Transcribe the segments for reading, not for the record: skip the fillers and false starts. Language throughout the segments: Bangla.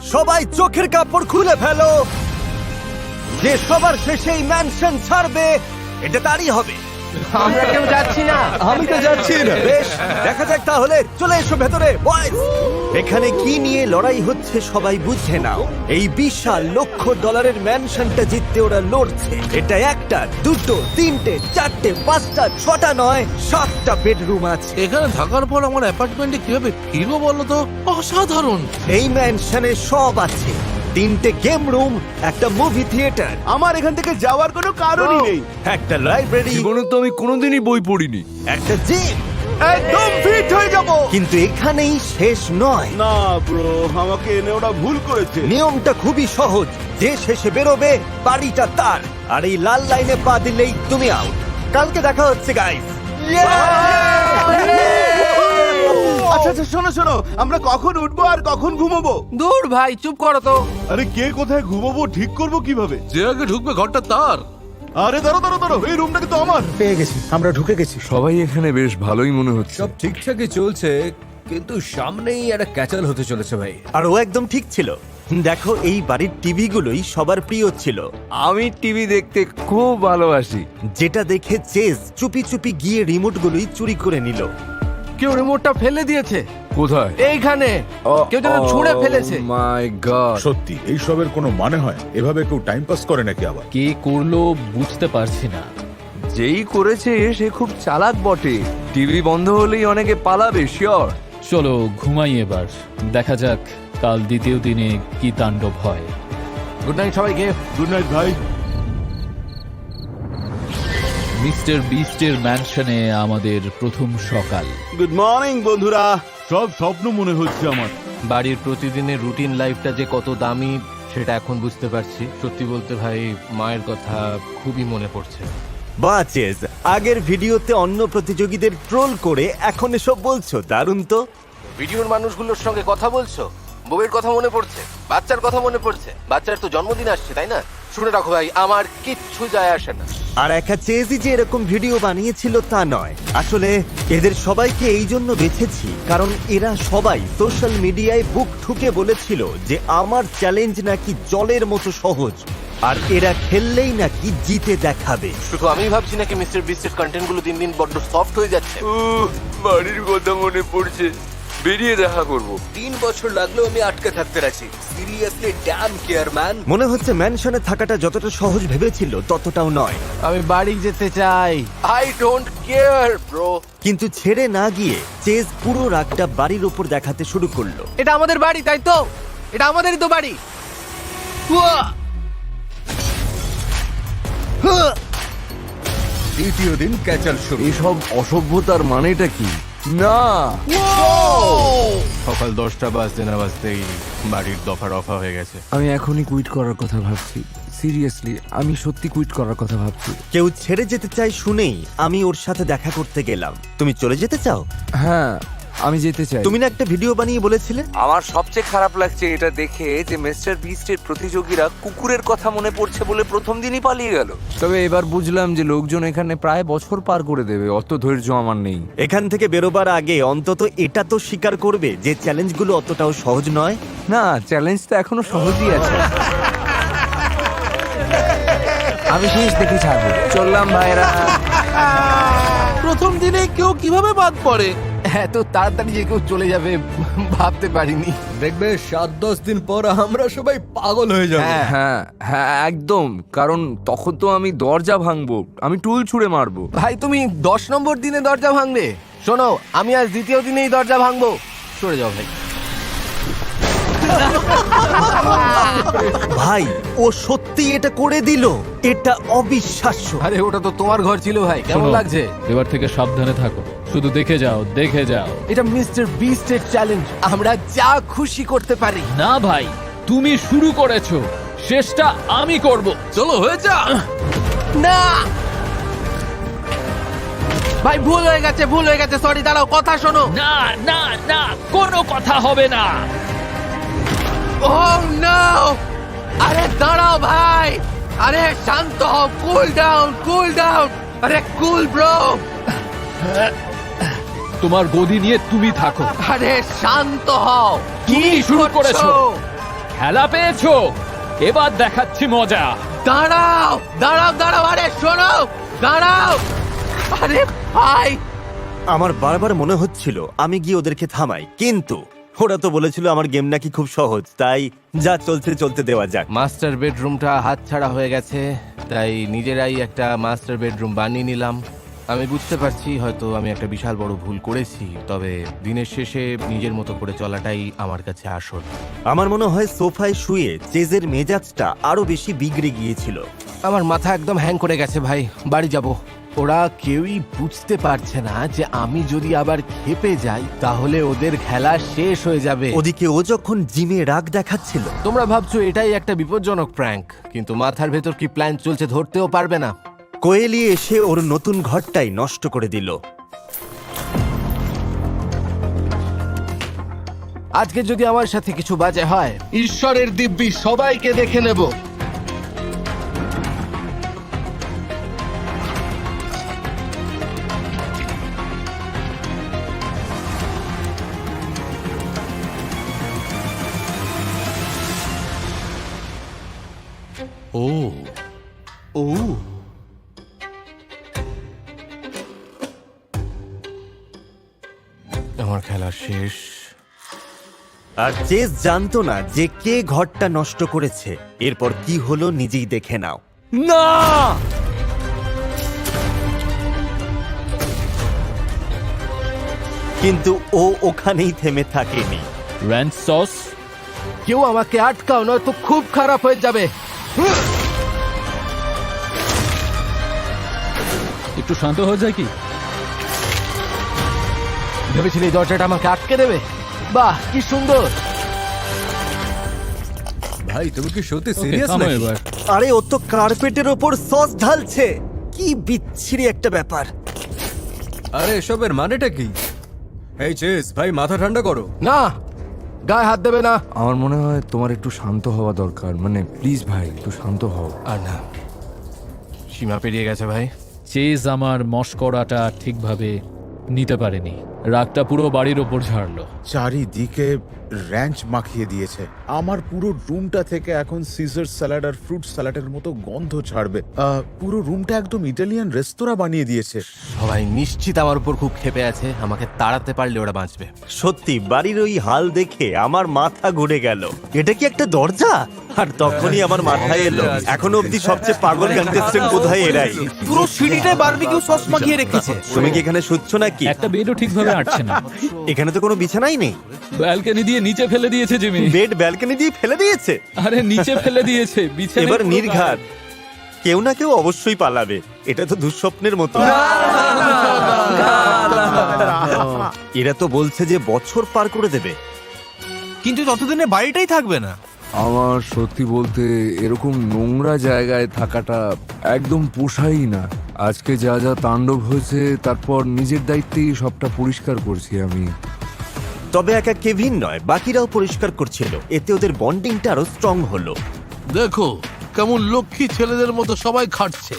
সবাই চোখের কাপড় খুলে ফেলো, যে সবার শেষে এই ম্যানশন ছাড়বে এটা তারই হবে। আমরা কেউ যাচ্ছি না। আমি তো যাচ্ছি না। বেশ, দেখা যাক তাহলে। চলে এসো ভেতরে বয়েজ। এখানে কি নিয়ে লড়াই হচ্ছে সবাই বুঝে নাও। এই বিশাল লক্ষ ডলারের ম্যানশনটা জিততে ওরা লড়ছে। এটা একটা, দুটো, তিনটে, চারটে, পাঁচটা, ছটা নয়, 7টা বেডরুম আছে। এখানে থাকার পর আমার অ্যাপার্টমেন্টে কিভাবে ফিরবো বলো তো? অসাধারণ। এই ম্যানশনে সব আছে, 3টে গেম রুম, একটা মুভি থিয়েটার, আমার এখান থেকে যাওয়ার কোনো কারণই নেই। একটা লাইব্রেরি, জীবনে তো আমি কোনোদিনই বই পড়িনি। একটা জিম। একদম ফিট হয়ে যাব। কিন্তু এখানেই শেষ নয়। না ব্রো, আমাকে এনে ওরা ভুল করেছে। নিয়মটা খুবই সহজ, যে শেষে বেরোবে বাড়িটা তার, আর এই লাল লাইনে পা দিলেই তুমি আউট। কালকে দেখা হচ্ছে গাইস। আচ্ছা আচ্ছা, শোনো শোনো, আমরা কখন উঠবো আর কখন ঘুমাবো? দূর ভাই, চুপ করো তো। আরে কে কোথায় ঘুমাবো ঠিক করবো কিভাবে? যে আগে ঢুকবে ঘরটা তার। আরে দাঁড়ো দাঁড়ো দাঁড়ো, এই রুমটা কিন্তু আমার। পেয়ে গেছি, আমরা ঢুকে গেছি। সবাই এখানে বেশ ভালোই মনে হচ্ছে। সব ঠিকঠাকই চলছে, কিন্তু সামনেই একটা ক্যাচাল হতে চলেছে ভাই। আর ও একদম ঠিক ছিল। দেখো, এই বাড়ির টিভি গুলোই সবার প্রিয় ছিল, আমি টিভি দেখতে খুব ভালোবাসি। যেটা দেখে চেজ চুপি চুপি গিয়ে রিমোট গুলোই চুরি করে নিল। কেউ রিমোটটা ফেলে দিয়েছে কোথায়? এইখানে। কেউ যেন ছুঁড়ে ফেলেছে। মাই গড। সত্যি এইসবের কোনো মানে হয়? এভাবে কেউ টাইম পাস করে নাকি আবার? কে করলো বুঝতে পারছি না। যেই করেছে সে খুব চালাক বটে। টিভি বন্ধ হলেই অনেকে পালাবে, শিওর। চলো ঘুমাই এবার, দেখা যাক কাল দ্বিতীয় দিনে কি তাণ্ডব হয়। গুড নাইট সবাইকে। গুড নাইট ভাই। মিস্টার বিস্টের ম্যানশনে আমাদের প্রথম সকাল। গুড মর্নিং বন্ধুরা। সব স্বপ্ন মনে হচ্ছে আমার। বাড়ির প্রতিদিনের রুটিন লাইফটা যে কত দামি সেটা এখন বুঝতে পারছি। সত্যি বলতে ভাই, মায়ের কথা খুবই মনে পড়ছে। বাচেস, আগের ভিডিওতে অন্য প্রতিযোগীদের ট্রোল করে এখন এসব বলছো, দারুণ তো। ভিডিওর মানুষগুলোর সঙ্গে কথা বলছো, বউয়ের কথা মনে পড়ছে, বাচ্চার কথা মনে পড়ছে। বাচ্চার তো জন্মদিন আসছে, তাই না? শুনে রাখো ভাই, আমার কিচ্ছু যায় আসে না। আর একা চেজি যে এরকম ভিডিও বানিয়েছিল তা নয়, আসলে এদের সবাইকে এই জন্য বেছেছি কারণ এরা সবাই সোশ্যাল মিডিয়ায় বুক ঠুকে বলেছিল যে আমার চ্যালেঞ্জ নাকি জলের মতো সহজ, আর এরা খেললেই নাকি জিতে দেখাবে। শুধু আমি ভাবছি নাকি মিস্টার বিস্টের কন্টেন্ট গুলো দিন দিন বড্ড সফট হয়ে যাচ্ছে। বাড়ির কথা মনে পড়ছে, বেরিয়ে দেখা করব। 3 বছর লাগলেও আমি আটকে থাকতে রাজি। Seriously damn care man. মনে হচ্ছে ম্যানশনে থাকাটা যতটা সহজ ভেবেছিল ততটাও নয়, আমি বাড়ি যেতে চাই। I don't care bro. কিন্তু ছেড়ে না গিয়ে চেজ পুরো রাগটা বাড়ির উপর দেখাতে শুরু করলো। এটা আমাদের বাড়ি, তাই তো? এটা আমাদেরই তো বাড়ি। উয়া! দ্বিতীয় দিন ক্যাচাল শুরু। এসব অসভ্যতার মানেটা কি? না, সকাল 10টা বাজতে না বাজতেই বাড়ির দফা রফা হয়ে গেছে। আমি এখনই কুইট করার কথা ভাবছি। সিরিয়াসলি, আমি সত্যি কুইট করার কথা ভাবছি। কেউ ছেড়ে যেতে চায় শুনেই আমি ওর সাথে দেখা করতে গেলাম। তুমি চলে যেতে চাও? হ্যাঁ, আমি যেতে চাই। তুমি না একটা ভিডিও বানিয়ে বলেছিলে? আমার সবচেয়ে খারাপ লাগছে এটা দেখে যে মিস্টার বিস্টের প্রতিযোগীরা কুকুরের কথা মনে পড়ছে বলে প্রথম দিনই পালিয়ে গেল। তবে এবার বুঝলাম যে লোকজন এখানে প্রায় বছর পার করে দেবে, অত ধৈর্য আমার নেই। এখান থেকে বেরোবার আগে অন্তত এটা তো স্বীকার করবে যে চ্যালেঞ্জগুলো অতটাও সহজ নয়। না, চ্যালেঞ্জ তো এখনো সহজই আছে। আমি শেষ দেখে ছাড়বো। চললাম ভাইরা। প্রথম দিনে কেউ কিভাবে বাদ পড়ে? এত তাড়াতাড়ি যে কেউ চলে যাবে ভাবতে পারিনি। দেখবে 7-10 দিন পর আমরা সবাই পাগল হয়ে যাব। হ্যাঁ হ্যাঁ, একদম। কারণ তখন তো আমি দরজা ভাঙবো, আমি টুল ছুঁড়ে মারবো। ভাই, তুমি 10 নম্বর দিনে দরজা ভাঙবে? শোনো, আমি আজ দ্বিতীয় দিনেই দরজা ভাঙবো। সরে যাও ভাই। ভাই, ও সত্যি এটা করে দিল, এটা অবিশ্বাস্য। আরে ওটা তো তোমার ঘর ছিল ভাই, কেমন শোনো, লাগছে? এবার থেকে সাবধানে থাকো, শুধু দেখে যাও, দেখে যাও। এটা মিস্টার বিস্টের চ্যালেঞ্জ, আমরা যা খুশি করতে পারি। না ভাই, তুমি শুরু করেছো, শেষটা আমি করব। চলো হয়ে যা। না ভাই, ভুল হয়ে গেছে, ভুল হয়ে গেছে। সরি, দাঁড়াও, কথা শোনো। না না না, কোনো কথা হবে না। Oh no! আরে দাঁড়াও ভাই, আরে শান্ত হও, কুল ডাউন, কুল ডাউন। আরে কুল ব্রো। তোমার গদি নিয়ে তুমি থাকো। আরে শান্ত হও। তুমি শুরু করেছো। খেলা পেয়েছো, এবার দেখাচ্ছি মজা। দাঁড়াও দাঁড়াও দাঁড়াও, আরে শোনো, দাঁড়াও। আরে ভাই, আমার বারবার মনে হচ্ছিল আমি গিয়ে ওদেরকে থামাই, কিন্তু ওরা তো বলেছিল আমার গেম নাকি খুব সহজ, তাই যা চলতে চলতে দেওয়া যাক। মাস্টার বেডরুমটা হাতছাড়া হয়ে গেছে, তাই নিজেরাই একটা মাস্টার বেডরুম বানিয়ে নিলাম। আমি বুঝতে পারছি হয়তো আমি একটা বিশাল বড় ভুল করেছি, তবে দিনের শেষে নিজের মতো করে চলাটাই আমার কাছে আসল। আমার মনে হয় সোফায় শুয়ে চেজের মেজাজটা আরো বেশি বিগড়ে গিয়েছিল। আমার মাথা একদম হ্যাং করে গেছে ভাই, বাড়ি যাব। ওরা কেউই বুঝতে পারছে না যে আমি যদি আবার খেপে যাই তাহলে ওদের খেলা শেষ হয়ে যাবে। ওদিকে ও যখন জিমে রাগ দেখাচ্ছিল, তোমরা ভাবছো এটাই একটা বিপজ্জনক প্র্যাঙ্ক, কিন্তু মাথার ভেতর কি প্ল্যান চলছে ধরতেও পারবে না। কোয়েলি এসে ওর নতুন ঘরটাই নষ্ট করে দিল। আজকে যদি আমার সাথে কিছু বাজে হয়, ঈশ্বরের দিব্যি সবাইকে দেখে নেব। ও ও আমার খেলা শেষ। আর চেজ জানতো না যে কে ঘরটা নষ্ট করেছে। এরপর কি হলো নিজেই দেখে নাও। না, কিন্তু ও ওখানেই থেমে থাকেনি। Ranch sauce. কেউ আমাকে আটকাও, নয়তো খুব খারাপ হয়ে যাবে। একটু শান্ত হয়ে যায় কি? ভেবেছিলি এই দরজাটা আমাকে আটকে দেবে? বাহ, কি সুন্দর। ভাই তুমি কি সত্যি Okay, থামো এবার। আরে ও তো কার্পেটের ওপর সস ঢালছে। কি বিচ্ছিরি একটা ব্যাপার। আরে এসবের মানেটা কি? এই চেস ভাই, মাথা ঠান্ডা করো। না, গায়ে হাত দেবে না। আমার মনে হয় তোমার একটু শান্ত হওয়া দরকার, মানে প্লিজ ভাই একটু শান্ত হও। আর না, সীমা পেরিয়ে গেছে ভাই। চেজ আমার মস্করাটা ঠিকভাবে নিতে পারেনি, রাগটা পুরো বাড়ির ওপর ঝাড়লো। চারিদিকে র্যাঞ্চ মাখিয়ে দিয়েছে। আমার পুরো রুমটা থেকে এখন সিজার স্যালাড আর ফ্রুট স্যালাডের মতো গন্ধ ছাড়বে। পুরো রুমটা একদম ইটালিয়ান রেস্তোরাঁ বানিয়ে দিয়েছে। সবাই নিশ্চিত আমার উপর খুব ক্ষেপে আছে, আমাকে তাড়াতে পারলে ওরা বাঁচবে। সত্যি বাড়ির ওই হাল দেখে আমার মাথা ঘুরে গেল। এটা কি একটা দরজা? আর তখনই আমার মাথায় এলো এখনো অব্দি সবচেয়ে পাগল কন্টেস্টেন্ট বোধহয় এরাই। পুরো সিঁড়িটায় বারবিকিউ সস মাখিয়ে রেখেছে। তুমি কি এখানে শুচ্ছ নাকি? একটা বেডও ঠিকভাবে আটছে না। এখানে তো কোনো বিছানাই নেই। ব্যালকনি দিয়ে নিচে ফেলে দিয়েছে জিমি। বেড ব্যালকনি দিয়ে ফেলে দিয়েছে। আরে নিচে ফেলে দিয়েছে, বিছানায় এবার পুরো নির্ঘাত কেউ না কেউ অবশ্যই পালাবে। এটা তো দুঃস্বপ্নের মতো। এরা তো বলছে যে বছর পার করে দেবে। কিন্তু ততদিনে বাড়িটাই থাকবে না। আমার সত্যি বলতে এরকম নোংরা জায়গায় থাকাটা একদম পোষাই না। আজকে যা যা তাণ্ডব হয়েছে, তারপর নিজের দায়িত্বেই সবটা পরিষ্কার করছি আমি। তবে একা কেভিন নয়, বাকিরাও পরিষ্কার করছিল। এতে ওদের বন্ডিংটা আরো স্ট্রং হলো। দেখো কেমন লক্ষ্মী ছেলেদের মতো সবাই খাটছে।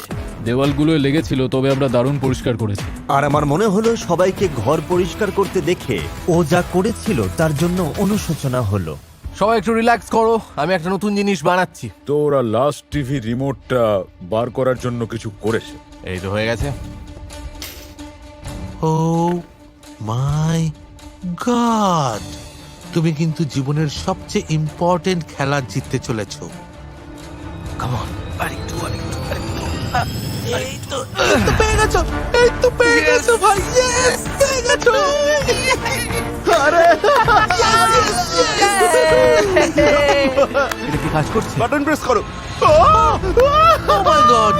দেওয়ালগুলো লেগেছিল, তবে আমরা দারুণ পরিষ্কার করেছি। আর আমার মনে হলো সবাইকে ঘর পরিষ্কার করতে দেখে ও যা করেছিল তার জন্য অনুশোচনা হলো। সবাই একটু রিল্যাক্স করো, আমি একটা নতুন জিনিস বানাচ্ছি। তো ওরা লাস্ট টিভি রিমোটটা বার করার জন্য কিছু করেছে। এই তো হয়ে গেছে। ও মাই গড, তুমি কিন্তু জীবনের সবচেয়ে ইম্পর্টেন্ট খেলা জিততে চলেছো। কাম অন, আরেকটু আরেকটু আরেকটু। এই তো পেয়ে গেছো, এই তো পেয়ে গেছো ভাই। ইয়েস, পেয়ে গেছো। আরে এটা কি কাজ করছে? বাটন প্রেস করো। ও মাই গড।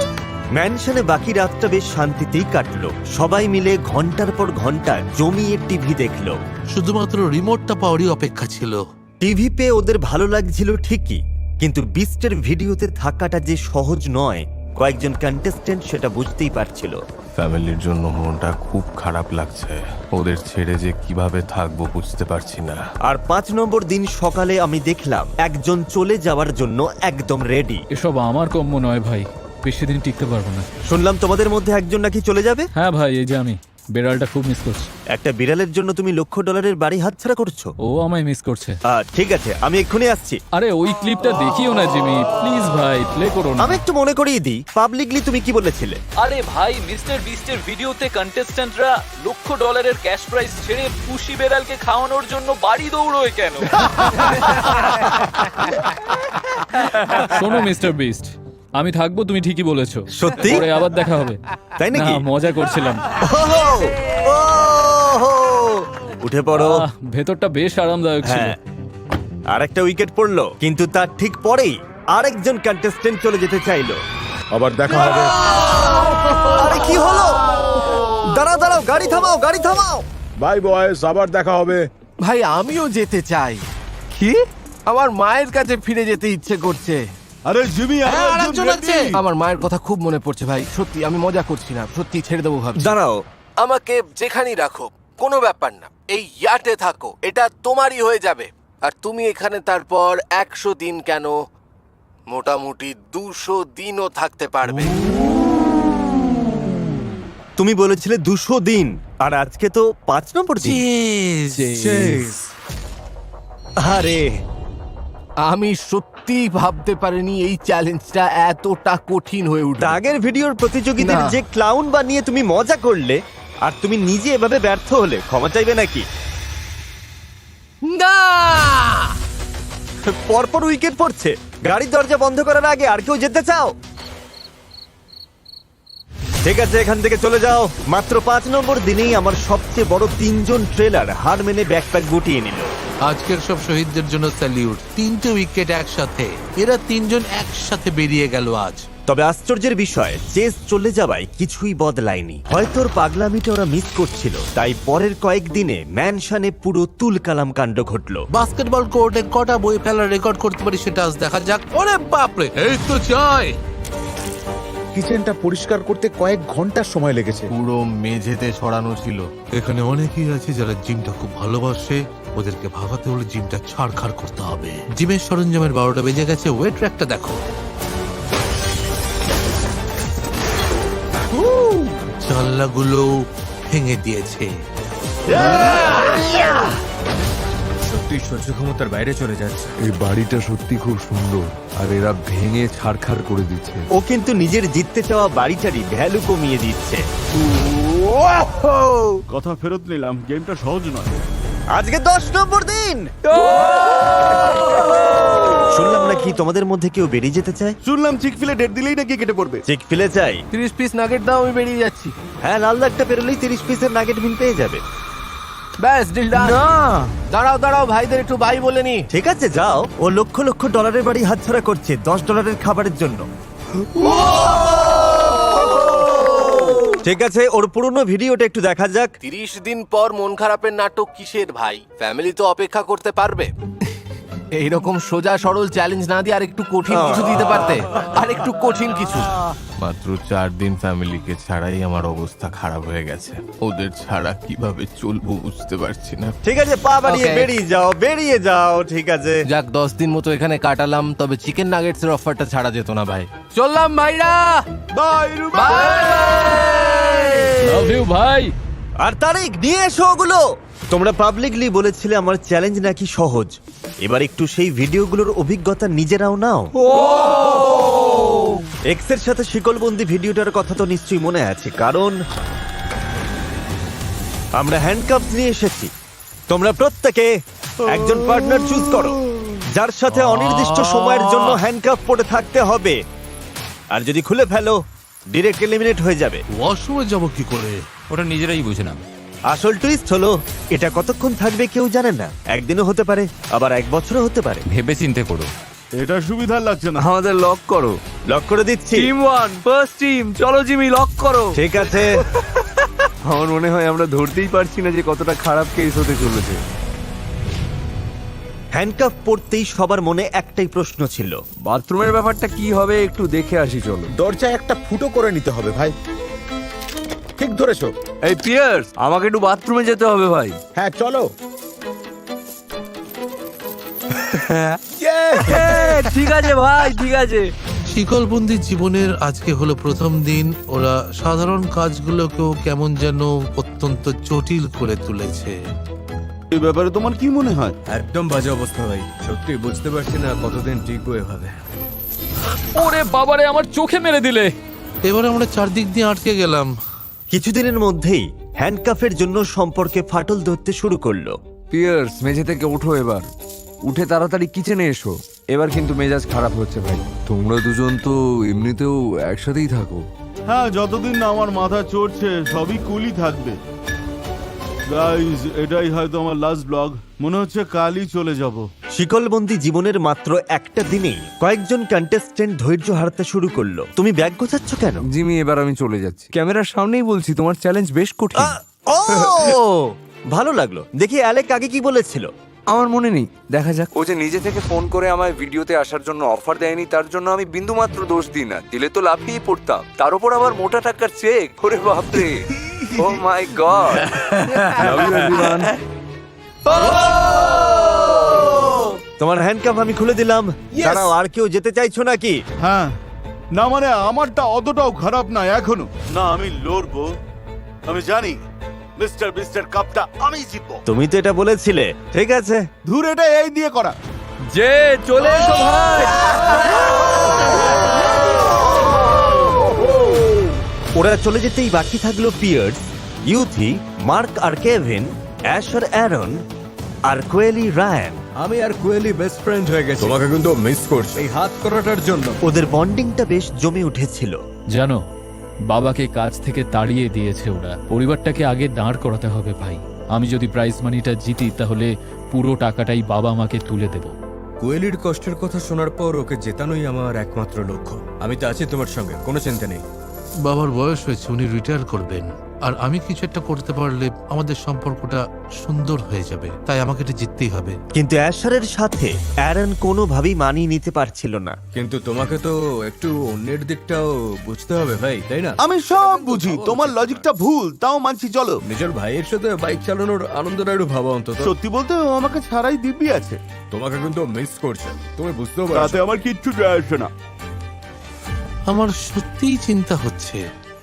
ম্যানশনে বাকি রাতটা বেশ শান্তিতেই কাটলো। সবাই মিলে ঘন্টার পর ঘন্টা জমিয়ে টিভি দেখলো। শুধুমাত্র রিমোটটা পাওয়ারই অপেক্ষা ছিল। টিভি পেয়ে ওদের ভালো লাগছিল ঠিকই, কিন্তু বিস্টের ভিডিওতে থাকাটা যে সহজ নয়, কয়েকজন কন্টেস্টেন্ট সেটা বুঝতেই পারছিল। ফ্যামিলির জন্য মনটা খুব খারাপ লাগছে। ওদের ছেড়ে যে কিভাবে থাকবো বুঝতে পারছি না। আর 5 নম্বর দিন সকালে আমি দেখলাম একজন চলে যাওয়ার জন্য একদম রেডি। এসব আমার কম্য নয় ভাই, বেশি দিন টিকতে পারবো না। শুনলাম তোমাদের মধ্যে একজন নাকি চলে যাবে। হ্যাঁ ভাই, এই যে আমি। বিড়ালটা খুব মিস করছে। একটা বিড়ালের জন্য তুমি $1,00,000 বাড়ি হাতছাড়া করছো? ও আমায় মিস করছে। ঠিক আছে, আমি এক্ষুনি আসছি। আরে ওই ক্লিপটা দেখিও না জিমি, প্লিজ ভাই, প্লে করো না। আমি একটু মনে করিয়ে দিই, পাবলিকলি তুমি কি বলেছিলে? আরে ভাই, মিস্টার বিস্টের ভিডিওতে কন্টেস্ট্যান্টরা $1,00,000 ক্যাশ প্রাইজ ছেড়ে পুষি বেড়ালকে খাওয়ানোর জন্য বাড়ি দৌড়োয় কেন? শোনো মিস্টার বিস্ট, আমি থাকবো, তুমি ঠিকই বলেছো। সত্যি? পরে আবার দেখা হবে। তাই নাকি? না, মজা করছিলাম। ওহো! ওহো! উঠে পড়ো। ভেতরটা বেশ আরামদায়ক ছিল। হ্যাঁ, আর একটা উইকেট পড়লো, কিন্তু তার ঠিক পরেই আরেকজন কন্টেস্টেন্ট চলে যেতে চাইলো। আবার দেখা হবে। আরে কি হলো? দাঁড়াও দাঁড়াও, গাড়ি থামাও, গাড়ি থামাও। বাই বয়েস, আবার দেখা হবে। ভাই আমিও যেতে চাই। কি? আমার মায়ের কাছে ফিরে যেতে ইচ্ছে করছে। আরে জিমি, হ্যাঁ, আরেকজন আছে। আমার মায়ের কথা খুব মনে পড়ছে ভাই, সত্যি আমি মজা করছি না, সত্যি ছেড়ে দেবো ভাবছি। দাঁড়াও, আমাকে যেখানেই রাখো কোনো ব্যাপার না, এই ইয়াটে থাকো, এটা তোমারই হয়ে যাবে। আর তুমি এখানে তারপর 100 দিন কেন, মোটামুটি 200 দিনও থাকতে পারবে। তুমি বলেছিলে 200 দিন, আর আজকে তো 5 নম্বর দিন। আরে আমি সত্যি ভাবতে পারিনি এই চ্যালেঞ্জটা এতটা কঠিন হয়ে উঠবে। আগের ভিডিওর প্রতিযোগীদের না। যে ক্লাউন বানিয়ে তুমি মজা করলে, আর তুমি নিজে এভাবে ব্যর্থ হলে ক্ষমা চাইবে নাকি? না, পরপর উইকেট পড়ছে, গাড়ির দরজা বন্ধ করার আগে আর কেউ যেতে চাও? ঠিক আছে, এখান থেকে চলে যাও। মাত্র 5 নম্বর দিনেই আমার সবচেয়ে বড় 3জন ট্রেলার হার মেনে ব্যাকপ্যাক গুটিয়ে নিল। আজকের সব শহীদদের জন্য স্যালিউট। 3টে উইকেট একসাথে, এরা 3জন একসাথে বেরিয়ে গেল আজ। তবে আশ্চর্যের বিষয়, চেস চলে যাওয়ায় কিছুই বদলায়নি। হয়তো ওর পাগলামিটা ওরা মিস করছিল, তাই পরের কয়েকদিনে ম্যানশনে পুরো তুলকালাম কাণ্ড ঘটলো। বাস্কেটবল কোর্টে কটা বই ফেলার রেকর্ড করতে পারি সেটা আজ দেখা যাক। ওরে বাপরে, এই তো চাই। কিচেনটা পরিষ্কার করতে কয়েক ঘন্টা সময় লেগেছে। পুরো মেঝেতে ছড়ানো ছিল। এখানে অনেকেই আছে যারা জিমটা খুব ভালোবাসে, ওদেরকে ভাবাতে হলে জিমটা ছাড়খাড় করতে হবে। জিমের সরঞ্জামের 12টা বেজে গেছে, ওয়েট ট্র্যাকটা দেখো। জানলাগুলো ভেঙে দিয়েছে। সত্যি সহ্য ক্ষমতার বাইরে চলে যাচ্ছে। এই বাড়িটা সত্যি খুব সুন্দর, আর এরা ভেঙে ছাড়খাড় করে দিচ্ছে। ও কিন্তু নিজের জিততে চাওয়া বাড়িটারই ভ্যালু কমিয়ে দিচ্ছে। কথা ফেরত নিলাম, গেমটা সহজ নয়। আজকে 10 নম্বর দিন। শুনলাম নাকি তোমাদের মধ্যে কেউ বেরিয়ে যেতে চায়? শুনলাম চিক ফিলে ডেট দিলেই নাকি কেটে পড়বে। চিক ফিলে চাই? 30 পিস নাগেট দাও, আমি বেরিয়ে যাচ্ছি। হ্যাঁ, লাল দাগটা পেরোলেই 30 পিসের নাগেট বিল পেয়ে যাবে। ব্যাস, ডিল ডান। দাঁড়াও দাঁড়াও, ভাইদের একটু বাই বলে নি। ঠিক আছে, যাও। ও লক্ষ লক্ষ ডলারের বাড়ি হাতছাড়া করছে $10 খাবারের জন্য। ঠিক আছে, ওর পুরনো ভিডিওটা একটু দেখা যাক। 30 দিন পর মন খারাপের নাটক কিসের ভাই? ফ্যামিলি তো অপেক্ষা করতে পারবে। এইরকম সোজা সরল চ্যালেঞ্জ না দিয়ে আর একটু কঠিন কিছু দিতে পারতে, আর একটু কঠিন কিছু। মাত্র 4 দিন ফ্যামিলিকে ছাড়াই আমার অবস্থা খারাপ হয়ে গেছে। ওদের ছাড়া কিভাবে চলবো বুঝতে পারছি না। ঠিক আছে, পা বাড়িয়ে Okay. বেরিয়ে যাও, বেরিয়ে যাও। ঠিক আছে, যাক, 10 দিন মতো এখানে কাটালাম, তবে চিকেন নাগেটস এর অফারটা ছাড়া যেত না ভাই। চললাম ভাইরা, বাই লাভ ইউ ভাই। আর তারিখ নিয়ে এসো ওগুলো। তোমরা পাবলিকলি বলেছিলে আমার চ্যালেঞ্জ নাকি সহজ। এবার একটু সেই ভিডিওগুলোর অভিজ্ঞতা নিজেরাও নাও। এক্সের সাথে শিকলবন্দি ভিডিওটার কথা তো নিশ্চয়ই মনে আছে, কারণ আমরা হ্যান্ডকাফ নিয়ে এসেছি। তোমরা প্রত্যেকে একজন পার্টনার চুজ করো, যার সাথে অনির্দিষ্ট সময়ের জন্য হ্যান্ডকাফ পরে থাকতে হবে। আর যদি খুলে ফেলো, ডিরেক্ট এলিমিনেট হয়ে যাবে। ওয়াশরুমে যাবো কি করে? ওটা নিজেরাই বুঝে নাও। আসল টুইস্ট হলো, এটা কতক্ষণ থাকবে কেউ জানে না। একদিনও হতে পারে, আবার 1 বছরও হতে পারে। ভেবে চিন্তে করো। এটা সুবিধার লাগছে না। আমাদের লক করো। লক করে দিচ্ছি। টিম 1 ফার্স্ট টিম, চলো জিমি, লক করো। ঠিক আছে। আমার মনে হয় আমরা ধরতেই পারছি না যে কতটা খারাপ কেস হতে চলেছে। হ্যান্ডকাফ পড়তেই সবার মনে একটাই প্রশ্ন ছিল, বাথরুমের ব্যাপারটা কি হবে একটু দেখে আসি চলো। দরজায় একটা ফুটো করে নিতে হবে ভাই। ঠিক ধরেছো। এই পিয়ার্স, আমাকে একটু বাথরুমে যেতে হবে ভাই। হ্যাঁ, চলো। ঠিক আছে ভাই, ঠিক আছে। শিকলবন্দি জীবনের আজকে হলো প্রথম দিন। ওরা সাধারণ কাজগুলোকেও কেমন যেন অত্যন্ত জটিল করে তুলেছে। এই ব্যাপারে তোমার কি মনে হয়? একদম বাজে অবস্থা ভাই, সত্যি বুঝতে পারছি না কতদিন টিকবো এভাবে। ওরে বাবারে, আমার চোখে মেরে দিলে। এবার আমরা চারদিক দিয়ে আটকে গেলাম। কিছুদিনের মধ্যেই হ্যান্ডকাফের জন্য সম্পর্কে ফাটল ধরতে শুরু করলো। পিয়ার্স, মেঝে থেকে ওঠো এবার, উঠে তাড়াতাড়ি কিচেনে এসো। এবার কিন্তু মেজাজ খারাপ হচ্ছে ভাই। তোমরা দুজন তো এমনিতেও একসাথেই থাকো। হ্যাঁ, যতদিন না আমার মাথা চড়ছে সবই কুলই থাকবে। গাইজ, এটাই হয়তো আমার লাস্ট ব্লগ। মনে হচ্ছে কালই চলে যাব। শিকলবন্দি জীবনের মাত্র একটা দিনেই কয়েকজন কন্টেস্টেন্ট ধৈর্য হারাতে শুরু করলো। তুমি ব্যাগ গোছাচ্ছ কেন? জিমি, এবার আমি চলে যাচ্ছি। ক্যামেরার সামনেই বলছি, তোমার চ্যালেঞ্জ বেশ কঠিন। ও ভালো লাগলো। দেখি অ্যালেক আগে কি বলেছিল। আমার মনে নেই, দেখা যাক। ও যে নিজে থেকে ফোন করে আমায় ভিডিওতে আসার জন্য অফার দেয়নি, তার জন্য আমি বিন্দুমাত্র দোষ দিই না। দিলে তো লাফিয়ে পড়তাম, তার উপর আবার মোটা টাকার চেক। ওরে বাপরে, oh my god. Love you everyone. তোমার হ্যান্ডকাফ আমি খুলে দিলাম। দাঁড়াও, আর কেউ যেতে চাইছো নাকি? হ্যাঁ, না মানে আমারটা অতটাও খারাপ না এখনো। না, আমি লড়বো। আমি জানি মিস্টার বিস্টের কাপটা আমি জিতবো। তুমি তো এটা বলেছিলে। ঠিক আছে, ধুর, এটা এই দিয়ে করা। যে চলে এসো ভাই। ওরা চলে যেতেই বাকি থাকলো পিয়ার্স, ইউথি, মার্ক আর কেভিন, অ্যাশ আর অ্যারন, আর কোয়েলি রায়ান। আমি আর কোয়েলি বেস্ট ফ্রেন্ড হয়ে গেছি। তোমাকে কিন্তু মিস করছি এই হাত করাটার জন্য। ওদের বন্ডিংটা বেশ জমে উঠেছিল। জানো, বাবাকে কাজ থেকে তাড়িয়ে দিয়েছে ওরা। পরিবারটাকে আগে দাঁড় করাতে হবে ভাই। আমি যদি প্রাইজ মানিটা জিতি তাহলে পুরো টাকাটাই বাবা আমাকে তুলে দেব। কোয়েলির কষ্টের কথা শোনার পর ওকে জেতানোই আমার একমাত্র লক্ষ্য। আমি তো আছি তোমার সঙ্গে, কোনো চিন্তা নেই। বাবার বয়স হয়েছে, উনি রিটায়ার করবেন। আর আমি কিছু একটা করতে পারলে আমাদের সম্পর্কটা সুন্দর হয়ে যাবে। তাই আমাকে এটা জিততেই হবে। কিন্তু অ্যাশারের সাথে অ্যারন কোনোভাবেই মানিয়ে নিতে পারছিল না। কিন্তু তোমাকে তো একটু অন্যের দিকটাও বুঝতে হবে ভাই, তাই না? আমি সব বুঝি, তোমার লজিকটা ভুল, তাও মানছি। চলো। নিজের ভাইয়ের সাথে বাইক চালানোর আনন্দটা একটু ভাবা অন্তত। সত্যি বলতে ও আমাকে ছাড়াই দিব্যি আছে। তোমাকে কিন্তু মিস করছে, তুমি বুঝতেও তাতে পারছো। আমার কিচ্ছু যায় আসে না। আমার সত্যিই চিন্তা হচ্ছে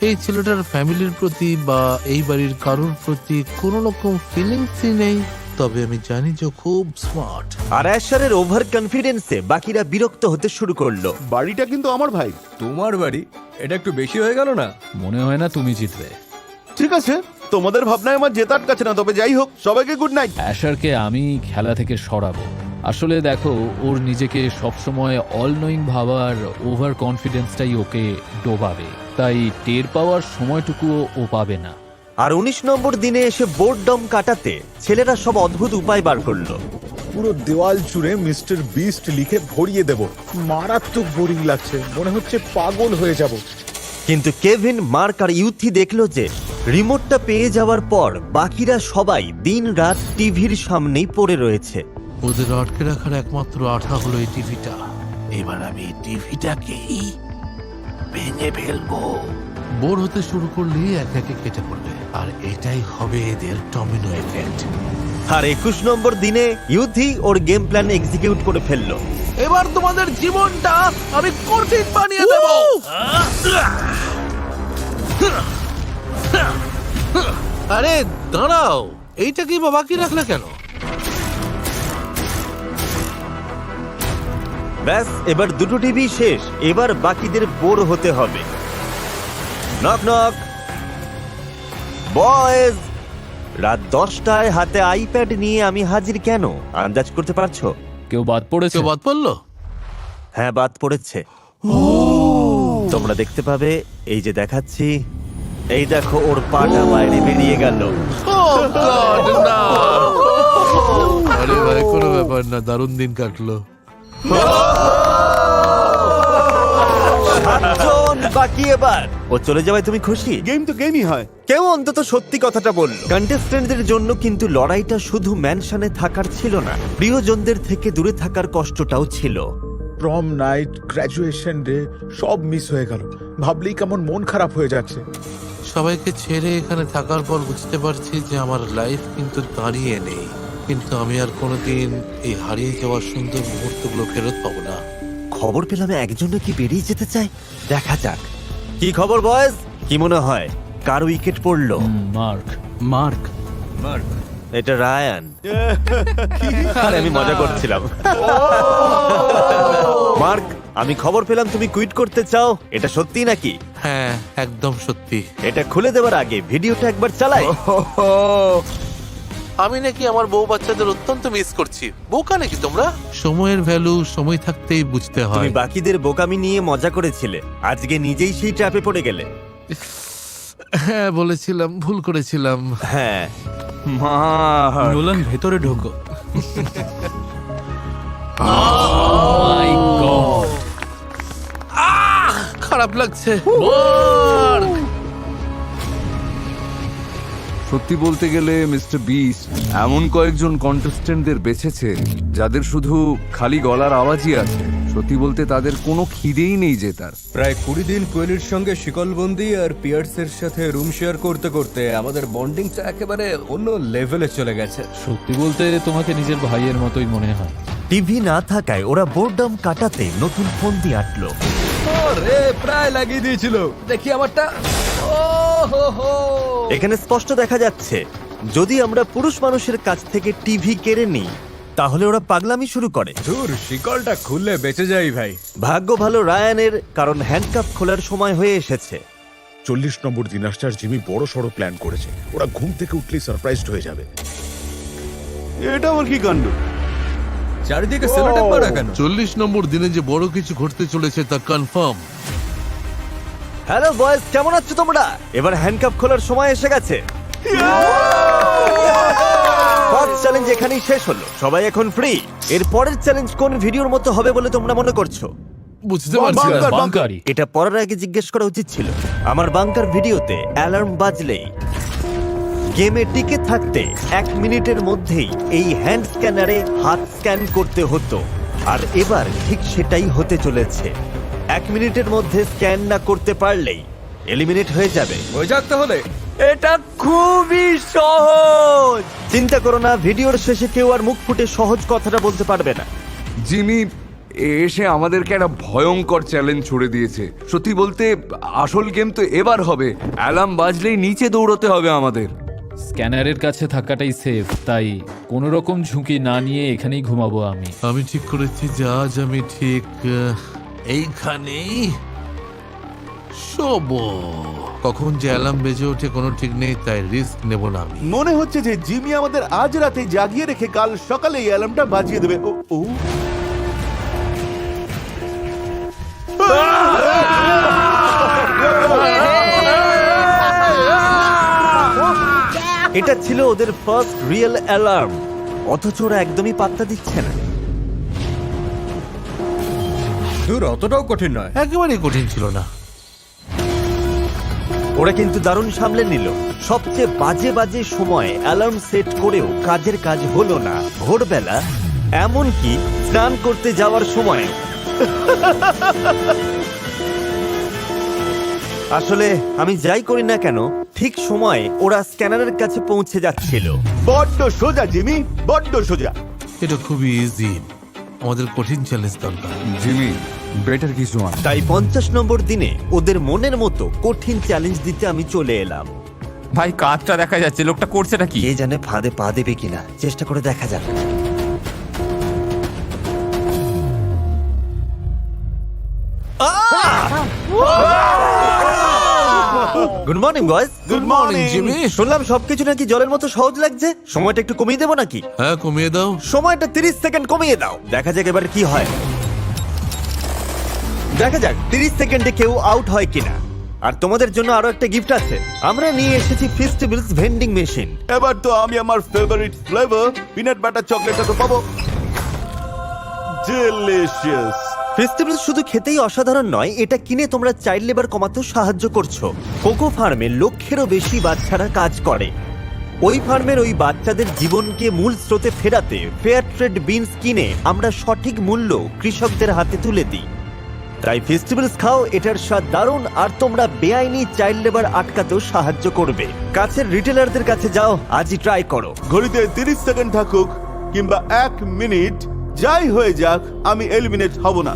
এই ছেলেটার ফ্যামিলির প্রতি বা এই বাড়ির কারোর প্রতি কোনো রকম ফিলিংসই নেই। তবে আমি জানি যে খুব স্মার্ট। আর অ্যাশারের ওভার কনফিডেন্সে বাকিরা বিরক্ত হতে শুরু করলো। বাড়িটা কিন্তু আমার ভাই। তোমার বাড়ি, এটা একটু বেশি হয়ে গেল না? মনে হয় না তুমি জিতবে। ঠিক আছে, তোমাদের ভাবনায় আমার জেতার কাছে না। তবে যাই হোক, সবাইকে গুড নাইট। অ্যাশারকে আমি খেলা থেকে সরাবো। আসলে দেখো, ওর নিজেকে সবসময় অল নোয়িং ভাবার ওভার কনফিডেন্সটাই ওকে ডোবাবে। তাই টের পাওয়ার সময়টুকুও ও পাবে না। আর 19 নম্বর দিনে এসে বোর্ডডম কাটাতে ছেলেরা সব অদ্ভুত উপায় বার করলো। পুরো দেওয়াল জুড়ে মিস্টার বিস্ট লিখে ভরিয়ে দেব। মারাত্মক বোরিং লাগছে, মনে হচ্ছে পাগল হয়ে যাব। কিন্তু কেভিন, মার্ক আর ইউথি দেখলো যে রিমোটটা পেয়ে যাওয়ার পর বাকিরা সবাই দিন রাত টিভির সামনেই পড়ে রয়েছে। ওদের আটকে রাখার একমাত্র আঠা হলো এই টিভিটা। এবার আমি এই টিভিটাকেই ভেঙে ফেলবো। বোর হতে শুরু করলেই একে একে কেটে পড়বে। আর এটাই হবে এদের ডমিনো এফেক্ট। আর 21 নম্বর দিনে ইউথি ওর গেম প্ল্যান এক্সিকিউট করে ফেললো। এবার তোমাদের জীবনটা আমি কঠিন বানিয়ে দেব। আরে দাঁড়াও, এইটা কি বাকি রাখলে কেন? ব্যাস, এবার দুটো টিভি শেষ। এবার বাকিদের বোর হতে হবে। Knock knock. বয়েজ, রাত 10টায় হাতে আইপ্যাড নিয়ে আমি হাজির কেন আন্দাজ করতে পারছো? কেউ বাদ পড়েছে? কেউ বাদ পড়লো? হ্যাঁ, বাদ পড়েছে। তোমরা দেখতে পাবে, এই যে দেখাচ্ছি। এই দেখো, ওর পাটা বাইরে বেরিয়ে গেল। আরে ভাই, কোনো ব্যাপার না, দারুণ দিন কাটলো। বাকি এবার ও চলে যাওয়ায় তুমি খুশি? গেম তো গেমই হয়। কেউ অন্তত সত্যি কথাটা বলল। কন্টেস্টেন্টদের জন্য কিন্তু লড়াইটা শুধু ম্যানশনে থাকার ছিল না, প্রিয়জনদের থেকে দূরে থাকার কষ্টটাও ছিল। প্রম নাইট, গ্র্যাজুয়েশন ডে সব মিস হয়ে গেল। ভাবলেই কেমন মন খারাপ হয়ে যাচ্ছে। সবাইকে ছেড়ে এখানে থাকার পর বুঝতে পারছি যে আমার লাইফ কিন্তু দাঁড়িয়ে নেই। কিন্তু আমি আর কোনোদিন এই হারিয়ে যাওয়ার সুন্দর মুহূর্তগুলো ফেরত পাবো না। খবর পেলাম একজন কি বেরিয়ে যেতে চায়। দেখা যাক কি খবর বয়েজ, কি মনে হয় কার উইকেট পড়লো? মার্ক এটা রায়ান। আরে আমি মজা করছিলাম। মার্ক, আমি খবর পেলাম তুমি কুইট করতে চাও, এটা সত্যি নাকি? হ্যাঁ, একদম সত্যি। এটা খুলে দেওয়ার আগে ভিডিওটা একবার চালাই। আমি নাকি আমার বউ বাচ্চাদের অত্যন্ত মিস করছি। বোকা নাকি তোমরা? সময়ের ভ্যালু সময় থাকতেই বুঝতে তুমি হয়। বাকিদের বোকামি নিয়ে মজা করেছিলে, আজকে নিজেই সেই ট্র্যাপে পড়ে গেলে। হ্যাঁ, বলেছিলাম, ভুল করেছিলাম। হ্যাঁ, নোলান ভেতরে ঢোকো। মাই গড, খারাপ লাগছে। সত্যি বলতে গেলে মিস্টার বিস্ট এমন কয়েকজন কন্টেস্টেন্টদের বেছেছে যাদের শুধু খালি গলার আওয়াজই আছে। সত্যি বলতে তাদের কোনো খিদেই নেই জেতার। প্রায় 20 দিন কোয়েলির সঙ্গে শিকলবন্দি আর পিয়ার্সের সাথে রুম শেয়ার করতে করতে আমাদের বন্ডিংটা একেবারে অন্য লেভেলে চলে গেছে। সত্যি বলতে তোমাকে নিজের ভাইয়ের মতোই মনে হয়। টিভি না থাকায় ওরা বোর্ডম কাটাতে নতুন ফোন দিয়ে আটলো। রে প্রায় লাগিয়ে দিয়েছিল, দেখি আমারটা। ও হো হো, এখানে স্পষ্ট দেখা যাচ্ছে যদি আমরা পুরুষ মানুষের কাছ থেকে টিভি কেড়ে নিই তাহলে ওরা পাগলামি শুরু করে। ধুর, শিকলটা খুললে বেঁচে যাই ভাই। ভাগ্য ভালো রায়ানের, কারণ হ্যান্ডকাপ খোলার সময় হয়ে এসেছে। 40 নম্বর দিন আসার জিমি বড় সড়ো প্ল্যান করেছে। ওরা ঘুম থেকে উঠলেই সারপ্রাইজড হয়ে যাবে। এটা আমার কি কাণ্ড? চারিদিকে সেলোটেপ মারা কেন? 40 নম্বর দিনে যে বড় কিছু ঘটতে চলেছে তা কনফার্ম। হ্যালো বয়েজ, কেমন আছো তোমরা? এবার হ্যান্ডকাপ খোলার সময় এসে গেছে। ফার্স্ট চ্যালেঞ্জ এখানেই শেষ হলো, সবাই এখন ফ্রি। এর পরের চ্যালেঞ্জ কোন ভিডিওর মতো হবে বলে তোমরা মনে করছো? বুঝতে পারছি না। বাঙ্কারি। এটা পড়ার আগে জিজ্ঞেস করা উচিত ছিল। আমার বাংকার ভিডিওতে অ্যালার্ম বাজলেই গেমে টিকে থাকতে 1 মিনিটের মধ্যেই এই হ্যান্ড স্ক্যানারে হাত স্ক্যান করতে হতো, আর এবার ঠিক সেটাই হতে চলেছে। 1 মিনিটের মধ্যে স্ক্যান না করতে পারলেই এলিমিনেট হয়ে যাবে। হয়ে যাক তাহলে। এটা খুবই সহজ। চিন্তা করো না, ভিডিওর শেষে কেউ আর মুখ ফুটে সহজ কথাটা বলতে পারবে না। জিমি এসে আমাদেরকে একটা ভয়ঙ্কর চ্যালেঞ্জ ছুড়ে দিয়েছে। সত্যি বলতে আসল গেম তো এবার হবে। অ্যালার্ম বাজলেই নিচে দৌড়তে হবে আমাদের। স্ক্যানারের কাছে থাকাটাই সেফ, তাই কোনো রকম ঝুঁকি না নিয়ে এখানেই ঘুমাবো আমি। আমি ঠিক করেছি যে আজ আমি ঠিক এইখানেই শোবো। কখন যে অ্যালার্ম বেজে ওঠে কোনো ঠিক নেই, তাই রিস্ক নেব না আমি। মনে হচ্ছে যে জিমি আমাদের আজ রাতে জাগিয়ে রেখে কাল সকালে এই অ্যালার্মটা বাজিয়ে দেবে। ও ও, এটা ছিল ওদের ফার্স্ট রিয়েল অ্যালার্ম, অথচ ওরা একদমই পাত্তা দিচ্ছে না। দূর, অতটাও কঠিন নয়। একেবারেই কঠিন ছিল না। ওরা কিন্তু দারুণ সামলে নিল। সবচেয়ে বাজে বাজে সময় অ্যালার্ম সেট করেও কাজের কাজ হলো না। ভোরবেলা, এমনকি স্নান করতে যাওয়ার সময়। আসলে আমি যাই করি না কেন, ঠিক সময়ে ওরা স্ক্যানারের কাছে পৌঁছে যাচ্ছিল। বড্ড সোজা জিমি, বড্ড সোজা। এটা খুবই ইজি। আমাদের কঠিন চ্যালেঞ্জ দরকার। জিমি বেটার কিছু আন। তাই 50 নম্বর দিনে ওদের মনের মতো কঠিন চ্যালেঞ্জ দিতে আমি চলে এলাম। ভাই কাজটা দেখা যাচ্ছে, লোকটা করছেটা কি? কে জানে ফাঁদে পা দেবে কিনা, চেষ্টা করে দেখা যাক। Good morning boys. Good morning Jimmy. শুনলাম সবকিছু নাকি জলের মতো সহজ লাগছে। সময়টা একটু কমিয়ে দেবো নাকি? হ্যাঁ, কমিয়ে দাও। সময়টা 30 সেকেন্ড কমিয়ে দাও, দেখা যাক এবার কি হয়। দেখা যাক 30 সেকেন্ডে কেউ আউট হয় কিনা। আর তোমাদের জন্য আরো একটা গিফট আছে। আমরা নিয়ে এসেছি ফেস্টিভ্যালস ভেন্ডিং মেশিন। এবার তো আমি আমার ফেভারিট ফ্লেভার পিনাট বাটার চকলেটটা তো পাবো। ডিলিশিয়াস। ফেস্টিভ্যালস শুধু খেতেই অসাধারণ নয়, এটা কিনে তোমরা চাইল্ড লেবার কমাতেও সাহায্য করছো। কোকো ফার্মে লক্ষেরও বেশি বাচ্চারা কাজ করে। ওই ফার্মের ওই বাচ্চাদের জীবনকে মূল স্রোতে ফেরাতে ফেয়ার ট্রেড বিনস কিনে আমরা সঠিক মূল্য কৃষকদের হাতে তুলে দিই। তাই ফেস্টিভ্যালস খাও, এটার স্বাদ দারুণ, আর তোমরা বেআইনি চাইল্ড লেবার আটকাতেও সাহায্য করবে। কাছের রিটেলারদের কাছে যাও, আজই ট্রাই করো। ঘড়িতে 30 সেকেন্ড থাকুক কিংবা 1 মিনিট, যাই হয়ে যাক আমি এলিমিনেট হব না।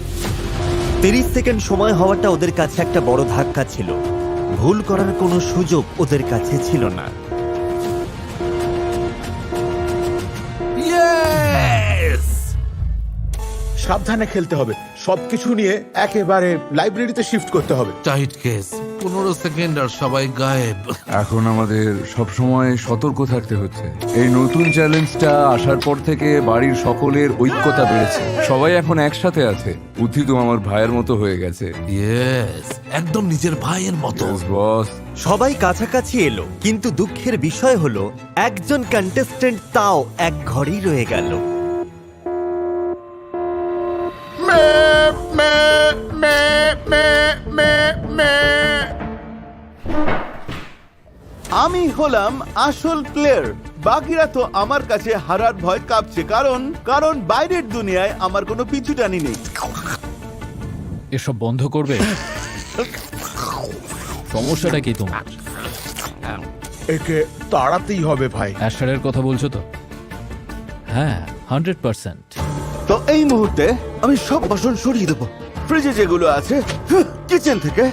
30 সেকেন্ড সময় হওয়াটা ওদের কাছে একটা বড় ধাক্কা ছিল। ভুল করার কোনো সুযোগ ওদের কাছে ছিল না। সাবধানে খেলতে হবে, সবকিছু নিয়ে একেবারে লাইব্রেরিতে শিফট করতে হবে। টাইট কেস, 15 সেকেন্ড আর সবাই গায়েব। এখন আমাদের সবসময় সতর্ক থাকতে হচ্ছে। এই নতুন চ্যালেঞ্জটা আসার পর থেকে বাড়ির সকলের ঐক্যতা বেড়েছে। সবাই এখন একসাথে আছে। বুদ্ধি তো আমার ভাইয়ের মতো হয়ে গেছে। ইয়েস, একদম নিজের ভাইয়ের মতো। বস, সবাই কাছাকাছি এলো, কিন্তু দুঃখের বিষয় হলো একজন কন্টেস্টেন্ট তাও এক ঘরেই রয়ে গেল। আমি হলাম আসল প্লেয়ার, বাকিরা তো আমার কাছে হারার ভয় কাঁপছে, কারণ বাইরের দুনিয়ায় আমার কোনো পিছুটানি নেই। এসব বন্ধ করবে? সমস্যাটা কি তোমার? একে তাড়াতেই হবে ভাই। অ্যাশারের কথা বলছো তো? হ্যাঁ, 100%। তো এই মুহূর্তে আমি সব বাসন সরিয়ে দেবো, ফ্রিজে যেগুলো আছে, কিচেন থেকে,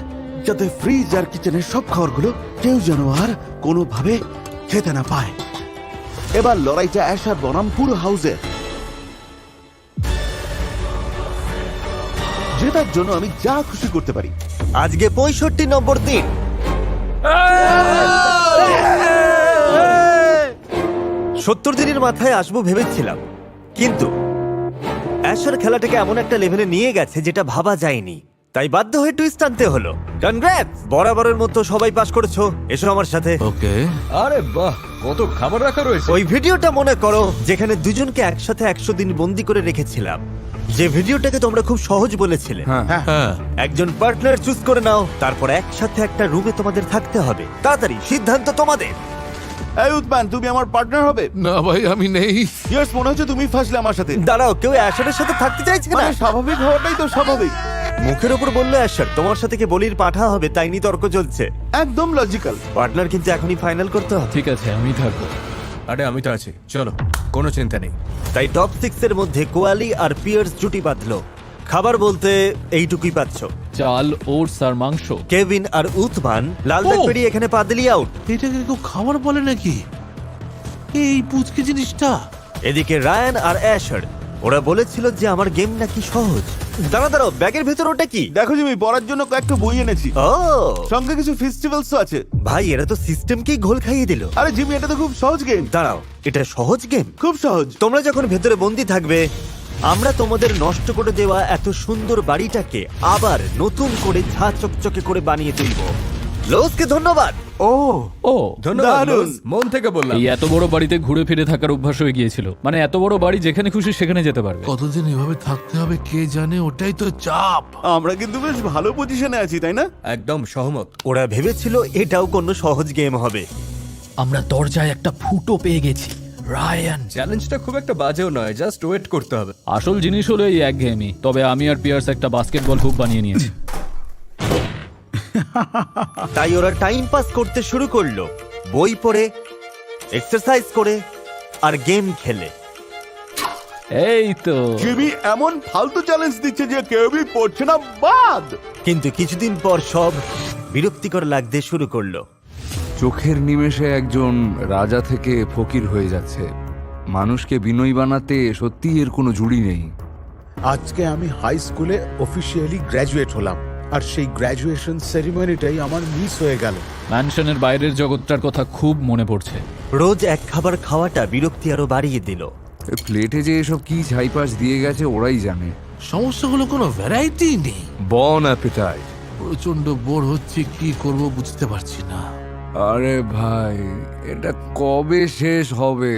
যাতে ফ্রিজ আর কিচেনের সব খাবারগুলো কেউ যেন আর কোনোভাবে খেতে না পায়। এবার লড়াইটা অ্যাশার বনাম পুরো হাউসে। জেতার জন্য আমি যা খুশি করতে পারি। আজকে 65 নম্বর দিন। 70 দিনের মাথায় আসবো ভেবেছিলাম, কিন্তু অ্যাশার খেলাটাকে এমন একটা লেভেলে নিয়ে গেছে যেটা ভাবা যায়নি, তাই বাধ্য হয়ে টুইস্ট আনতে হলো। কনগ্রাটস! বরাবরের মতো সবাই পাস করেছো। এসো আমার সাথে। ওকে, আরে বাহ, কত খাবার রাখা রয়েছে। ওই ভিডিওটা মনে করো যেখানে দুজনকে একসাথে 100 দিন বন্দি করে রেখেছিলাম, যে ভিডিওটাকে তোমরা খুব সহজ বলেছিলে। হ্যাঁ, একজন পার্টনার চুজ করে নাও, তারপর একসাথে একটা রুমে তোমাদের থাকতে হবে। তাড়াতাড়ি, সিদ্ধান্ত তোমাদের। এই উৎপান, তুমি আমার পার্টনার হবে? না ভাই, আমি নেই। ইয়েস, মনে হচ্ছে তুমি ফাঁসলে আমার সাথে। দাঁড়াও, কেউ অ্যাশারের সাথে থাকতে চাইছে না? মানে স্বাভাবিক হওয়াটাই তো স্বাভাবিক। মুখের উপর বললো অ্যাশার তোমার সাথে কে বলির পাঠা হবে, তাই নিয়ে তর্ক চলছে। একদম লজিক্যাল। পার্টনার কিন্তু এখনই ফাইনাল করতে হবে। ঠিক আছে, আমি থাকবো। আরে আমি তো আছি, চলো, কোনো চিন্তা নেই। তাই টপ 6 এর মধ্যে কোয়ালি আর পিয়ার্স জুটি বাঁধলো। খাবার বলতে এইটুকুই পাচ্ছ। চাল, ওটস আর মাংস। কেভিন আর উৎমান লাল দাগ ও! পেরিয়ে এখানে পা দিলি আউট। এটাকে কেউ খাবার বলে নাকি? এই পুচকে জিনিসটা। এদিকে রায়ান আর অ্যাশার ওরা বলেছিল যে আমার গেম নাকি সহজ। দাঁড়াও, ব্যাগের ভেতর ওটা কি? দেখো জিমি, পড়ার জন্য কয়েকটা বই এনেছি, ও সঙ্গে কিছু ফেস্টিভ্যালসও আছে। ভাই, এরা তো সিস্টেমকেই ঘোল খাইয়ে দিল। আরে জিমি, এটা তো খুব সহজ গেম। দাঁড়াও, এটা সহজ গেম? খুব সহজ। তোমরা যখন ভেতরে বন্দি থাকবে, আমরা তোমাদের নষ্ট করে দেওয়া এত সুন্দর বাড়িটাকে আবার নতুন করে ঝাঁ চকচকে করে বানিয়ে তুলব। লোসকে ধন্যবাদ। ও ও, ধন্যবাদ দারুণ। লোস, মন থেকে বললাম। এই এত বড় বাড়িতে ঘুরে ফিরে থাকার অভ্যাস হয়ে গিয়েছিল। মানে এত বড় বাড়ি, যেখানে খুশি সেখানে যেতে পারবে। কতদিন এভাবে থাকতে হবে কে জানে, ওটাই তো চাপ। আমরা কিন্তু বেশ ভালো পজিশনে আছি, তাই না? একদম সহমত। ওরা ভেবেছিল এটাও কোনো সহজ গেম হবে। আমরা দরজায় একটা ফুটো পেয়ে গেছি। রায়ান, চ্যালেঞ্জটা খুব একটা বাজেও নয়, জাস্ট ওয়েট করতে হবে। আসল জিনিস হলো এই একঘেয়েমি। তবে আমি আর পিয়ার্স একটা বাস্কেটবল হুপ বানিয়ে নিয়েছি। তাই ওরা টাইম পাস করতে শুরু করলো, বই পড়ে, এক্সারসাইজ করে আর গেম খেলে। এই তো। জিমি এমন ফালতু চ্যালেঞ্জ দিচ্ছে যে কেউই পড়ছে না, বাদ। কিন্তু কিছুদিন পর সব বিরক্তিকর লাগতে শুরু করলো। চোখের নিমেষে একজন রাজা থেকে ফকির হয়ে যাচ্ছে। মানুষকে বিনয়ী বানাতে সত্যি এর কোনো জুড়ি নেই। আজকে আমি হাই স্কুলে অফিসিয়ালি গ্র্যাজুয়েট হলাম, আর সেই গ্র্যাজুয়েশন সেরিমনিটাই আমার মিস হয়ে গেল। ম্যানশনের বাইরের জগৎটার কথা খুব মনে পড়ছে। রোজ এক খাবার খাওয়াটা বিরক্তি আরো বাড়িয়ে দিল। প্লেটে যে এসব কি ছাইপাশ দিয়ে গেছে ওরাই জানে। সমস্যা হলো কোনো ভ্যারাইটি নেই। বন অ্যাপেটাইট। প্রচন্ড বোর হচ্ছে, কি করব বুঝতে পারছি না। আরে ভাই, এটা কবে শেষ হবে?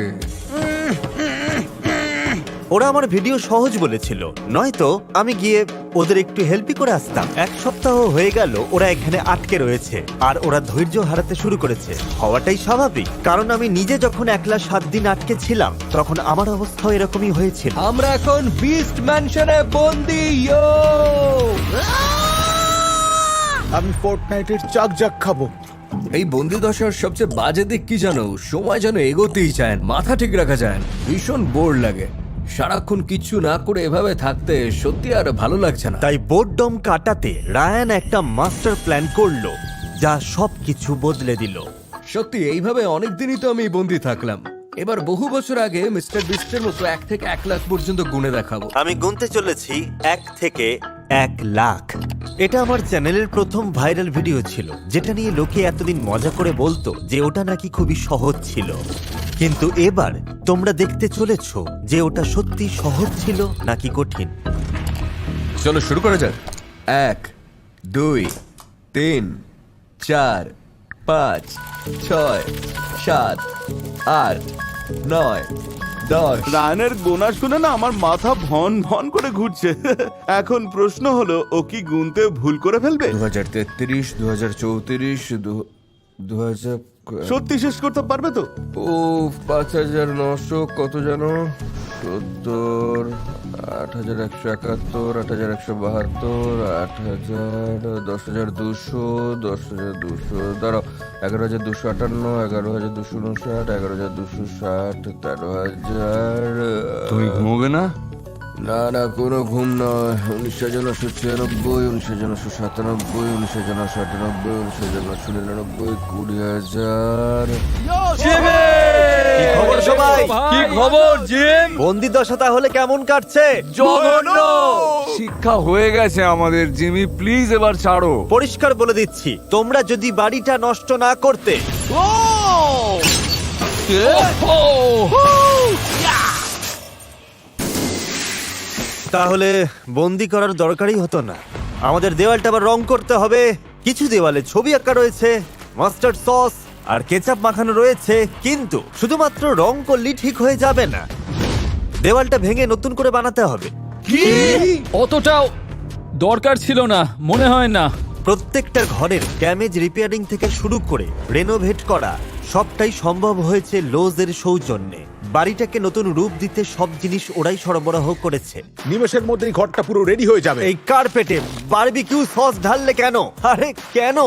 ওরা আমার ভিডিও সহজ বলেছিল, নয়তো আমি গিয়ে ওদের একটু হেল্পই করে আসতাম। এক সপ্তাহ হয়ে গেল ওরা এখানে আটকে রয়েছে, আর ওরা ধৈর্য হারাতে শুরু করেছে। হওয়াটাই স্বাভাবিক, কারণ আমি নিজে যখন একলা 7 দিন আটকে ছিলাম, তখন আমার অবস্থাও এরকমই হয়েছিল। আমরা এখন বিস্ট ম্যানশনে বন্দি। আমি ফোর্টনাইটের চাক খাবো। এই বন্দি দশার সবচেয়ে বাজে দিক কি জানো? সময় যেন এগোতেই চায় না, মাথা ঠিক রাখা যায় না, ভীষণ বোর লাগে। সারাক্ষণ কিচ্ছু না করে এভাবে থাকতে সত্যি আর ভালো লাগছে না। তাই বোর্ডডম কাটাতে রায়ান একটা মাস্টার প্ল্যান করলো যা সবকিছু বদলে দিল। সত্যি এইভাবে অনেক দিনই তো আমি বন্দি থাকলাম। এবার বহু বছর আগে মিস্টার বিস্টের মতো 1 থেকে 1 লাখ পর্যন্ত গুণে দেখাবো। আমি গুনতে চলেছি 1 থেকে 1 লাখ। এটা আমার চ্যানেলের প্রথম ভাইরাল ভিডিও ছিল, যেটা নিয়ে লোকে এতদিন মজা করে বলতো যে ওটা নাকি খুবই সহজ ছিল। কিন্তু এবার তোমরা দেখতে চলেছো যে ওটা সত্যি সহজ ছিল নাকি কঠিন। চলো শুরু করা যাক। 1 2 3 4 5 6 7 8 9 10। রায়ানের গোনা শুনে না আমার মাথা ভন ভন করে ঘুরছে। এখন প্রশ্ন হলো, ও কি গুনতে ভুল করে ফেলবে? 2033 2034 2000 সত্যি শেষ করতে পারবে তো? ও 5900 কত জানো? 70 8171 8172 8000 10200 10200 দাঁড়াও 11258 11259 11260 13000। তুমি ঘুমোবে না? না না, কোনো ঘুম নয়। 1996 1997 1998 1999 20000। কি খবর সবাই? কি খবর জিম? বন্দি দশা তাহলে কেমন কাটছে? জঘন্য! শিক্ষা হয়ে গেছে আমাদের, জিমি প্লিজ এবার ছাড়ো। পরিষ্কার বলে দিচ্ছি, তোমরা যদি বাড়িটা নষ্ট না করতে তাহলে বন্দি করার দরকারই হতো না। আমাদের দেওয়ালটা আবার রং করতে হবে। কিছু দেওয়ালে ছবি আঁকা রয়েছে, মাস্টার্ড সস আর কেচাপ মাখানো রয়েছে, কিন্তু শুধুমাত্র রং করলেই ঠিক হয়ে যাবে না। দেওয়ালটা ভেঙে নতুন করে বানাতে হবে। অতটাও দরকার ছিল না মনে হয় না। প্রত্যেকটা ঘরের ড্যামেজ রিপেয়ারিং থেকে শুরু করে রেনোভেট করা সবটাই সম্ভব হয়েছে লোজের সৌজন্যে। বাড়িটাকে নতুন রূপ দিতে সব জিনিস ওরাই সরবরাহ করেছে। নিমেষের মধ্যেই ঘরটা পুরো রেডি হয়ে যাবে। এই কার্পেটে বারবিকিউ সস ঢাললে কেন? আরে কেন?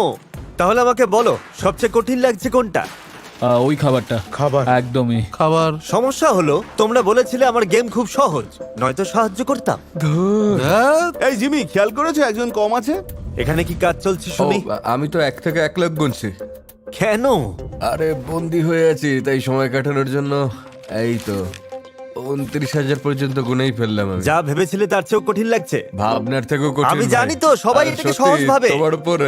তাহলে আমাকে বলো, সবচেয়ে কঠিন লাগছে কোনটা? ওই খাবারটা খাবার। একদমই। খাবার। সমস্যা হলো তোমরা বলেছিলে আমার গেম খুব সহজ, নয়তো সাহায্য করতাম। এই জিমি, খেয়াল করেছো একজন কম আছে? এখানে কি কাজ চলছে শুনি? আমি তো 1 থেকে 1 লাখ গুনছি। কেন? আরে বন্দি হয়ে আছি, তাই সময় কাটানোর জন্য। এই তো 29,000 পর্যন্ত গুনেই ফেললাম আমি। যা ভেবেছিলে তার চেয়েও কঠিন লাগছে। ভাবনার থেকেও কঠিন। আমি ভাই। জানি তো, সবাই আর এটাকে সত্যি, সহজ ভাবে। তোমার উপর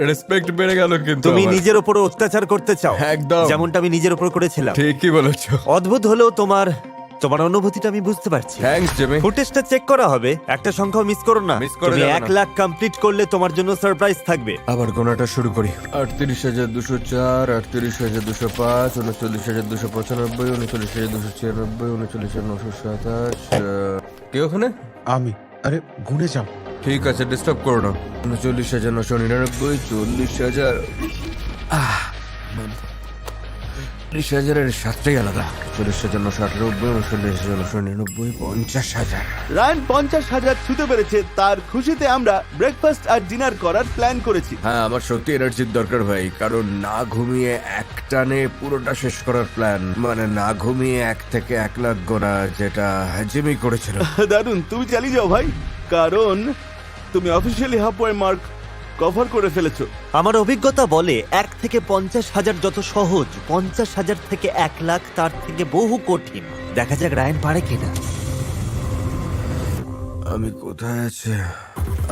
রেসপেক্ট বেড়ে গেল কিন্তু তুমি আমার। নিজের উপর অত্যাচার করতে চাও, একদম। যেমনটা আমি নিজের উপর করেছিলাম। ঠিকই বলেছো। অদ্ভুত হলেও তোমার অনুভূতিটা আমি বুঝতে পারছি। Thanks Jimmy. ফুটেজটা চেক করা হবে, একটা সংখ্যাও মিস করো না। Miss করা তুমি যাবে 1 না। লাখ কমপ্লিট করলে তোমার জন্য সারপ্রাইজ থাকবে। আবার গোনাটা শুরু করি। 38,204 38,205 39,295 39,296 39,927। কে ওখানে? আমি আরে গুনে যাও। ঠিক আছে, ডিস্টার্ব করো না। 39,999 40,000। 40,000-এর সাতটাই আলাদা। 40,998 39,999 50,000। রায়ান 50,000 ছুতে পেরেছে। তার খুশিতে আমরা ব্রেকফাস্ট আর ডিনার করার প্ল্যান করেছি। হ্যাঁ, আমার সত্যি এনার্জির দরকার ভাই, কারণ না ঘুমিয়ে একটানে পুরোটা শেষ করার প্ল্যান, মানে না ঘুমিয়ে 1 থেকে 1 লাখ গোনা, যেটা জিমি করেছিল। দারুন, তুমি চালিয়ে যাও ভাই, কারণ তুমি অফিসিয়ালি হাফওয়ে মার্ক কভার করে ফেলেছো। আমার অভিজ্ঞতা বলে 1 থেকে 50,000 যত সহজ, 50,000 থেকে 1 লাখ তার থেকে বহু কঠিন। দেখা যাক রায়ান পারে কিনা। আমি কোথায় আছে?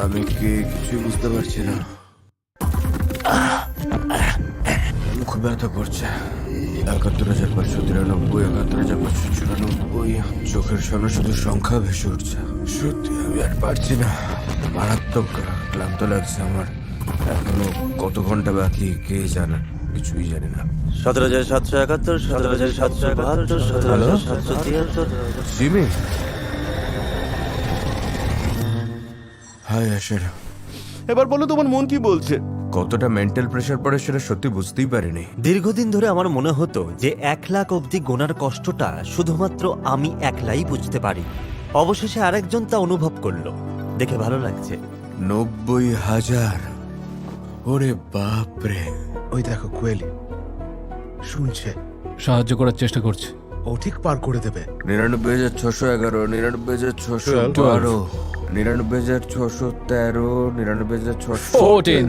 আমি কে? কিছু বুঝতে পারছি না। খুব ব্যথা করছে। 71,593 71,594। চোখের সামনে শুধু সংখ্যা ভেসে উঠছে। সত্যি আমি আর পারছি না। মারাত্মক ক্লান্ত লাগছে আমার। এখনো কত ঘন্টা বাকি কে জানে, কিছুই জানি না। 17,771 17,772 17,773। জিমি, হাই আশার। এবার বলো তোমার মন কি বলছে? কতটা মেন্টাল প্রেশার পড়ে সেটা সত্যি বুঝতেই পারিনি। দীর্ঘদিন ধরে আমার মনে হতো যে 1 লাখ অবধি গোনার কষ্টটা শুধুমাত্র আমি একলাই বুঝতে পারি। অবশেষে আরেকজন তা অনুভব করলো, দেখে ভালো লাগছে। 90,000। ওরে বাপরে। ওই দেখো কোয়েলি শুনছে। সাহায্য করার চেষ্টা করছে। ও ঠিক পার করে দেবে। 99,611, 99,612, 99,613, 14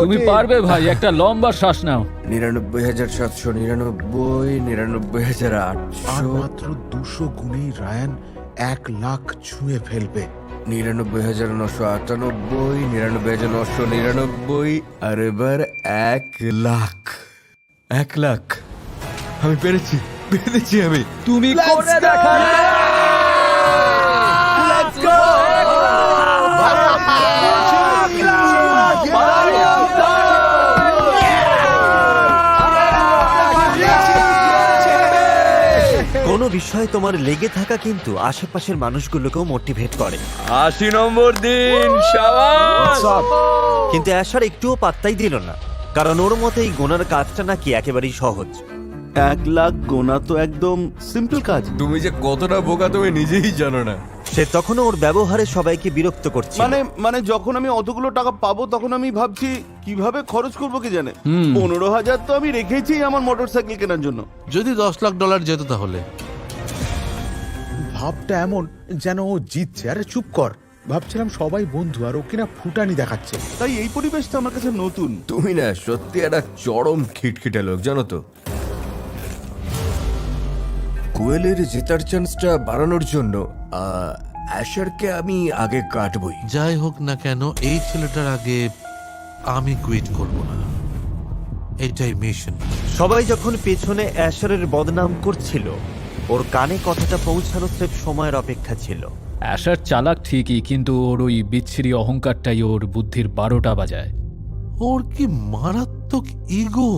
তুমি পারবে ভাই, একটা লম্বা শ্বাস নাও। 99,799, 99,800, আর মাত্র 200 গুণেই রায়ান 1 লাখ ছুঁয়ে ফেলবে। 99,998, 99,999, আর এবার 1 লাখ। 1 লাখ। আমি পেরেছি, পেরেছি আমি। তুমি করে দেখালে। কোনো বিষয়ে তোমার লেগে থাকা কিন্তু আশেপাশের মানুষগুলোকেও মোটিভেট করে। 80 নম্বর দিন, শাবাশ। কিন্তু অ্যাশার একটুও পাত্তাই দিল না, কারণ ওর মতে এই গোনার কাজটা নাকি একেবারেই সহজ। 1 লাখ গোনা তো একদম সিম্পল কাজ। তুমি যে কতটা বোকা তুমি নিজেই জানো না। সে তখনও ওর ব্যবহারে সবাইকে বিরক্ত করছে। মানে যখন আমি অতগুলো টাকা পাবো তখন আমি ভাবছি কিভাবে খরচ করবো কি জানে। 15,000 তো আমি রেখেছি আমার মোটরসাইকেল কেনার জন্য। যদি $10 লাখ যেত তাহলে? ভাবটা এমন যেন ও জিতছে। আরে চুপ কর, ভাবছিলাম সবাই বন্ধু আর ও কিনা ফুটানি দেখাচ্ছে। তাই এই পরিবেশটা আমার কাছে নতুন। তুমি না সত্যি একটা চরম খিটখিটে লোক, জানো তো। কোয়েলের জেতার চান্সটা বাড়ানোর জন্য অ্যাশারকে আমি আগে কাটবই। যাই হোক না কেন, এই ছেলেটার আগে আমি কুইট করব না, এটাই মিশন। সবাই যখন পেছনে অ্যাশারের বদনাম করছিল, ওর কানে কথাটা পৌঁছানো স্রেফ সময়ের অপেক্ষা ছিল। অ্যাশার চালাক ঠিকই, কিন্তু ওর ওই বিচ্ছিরি অহংকারটাই ওর বুদ্ধির 12টা বাজায়। ওর কি মারাত্মক ইগো!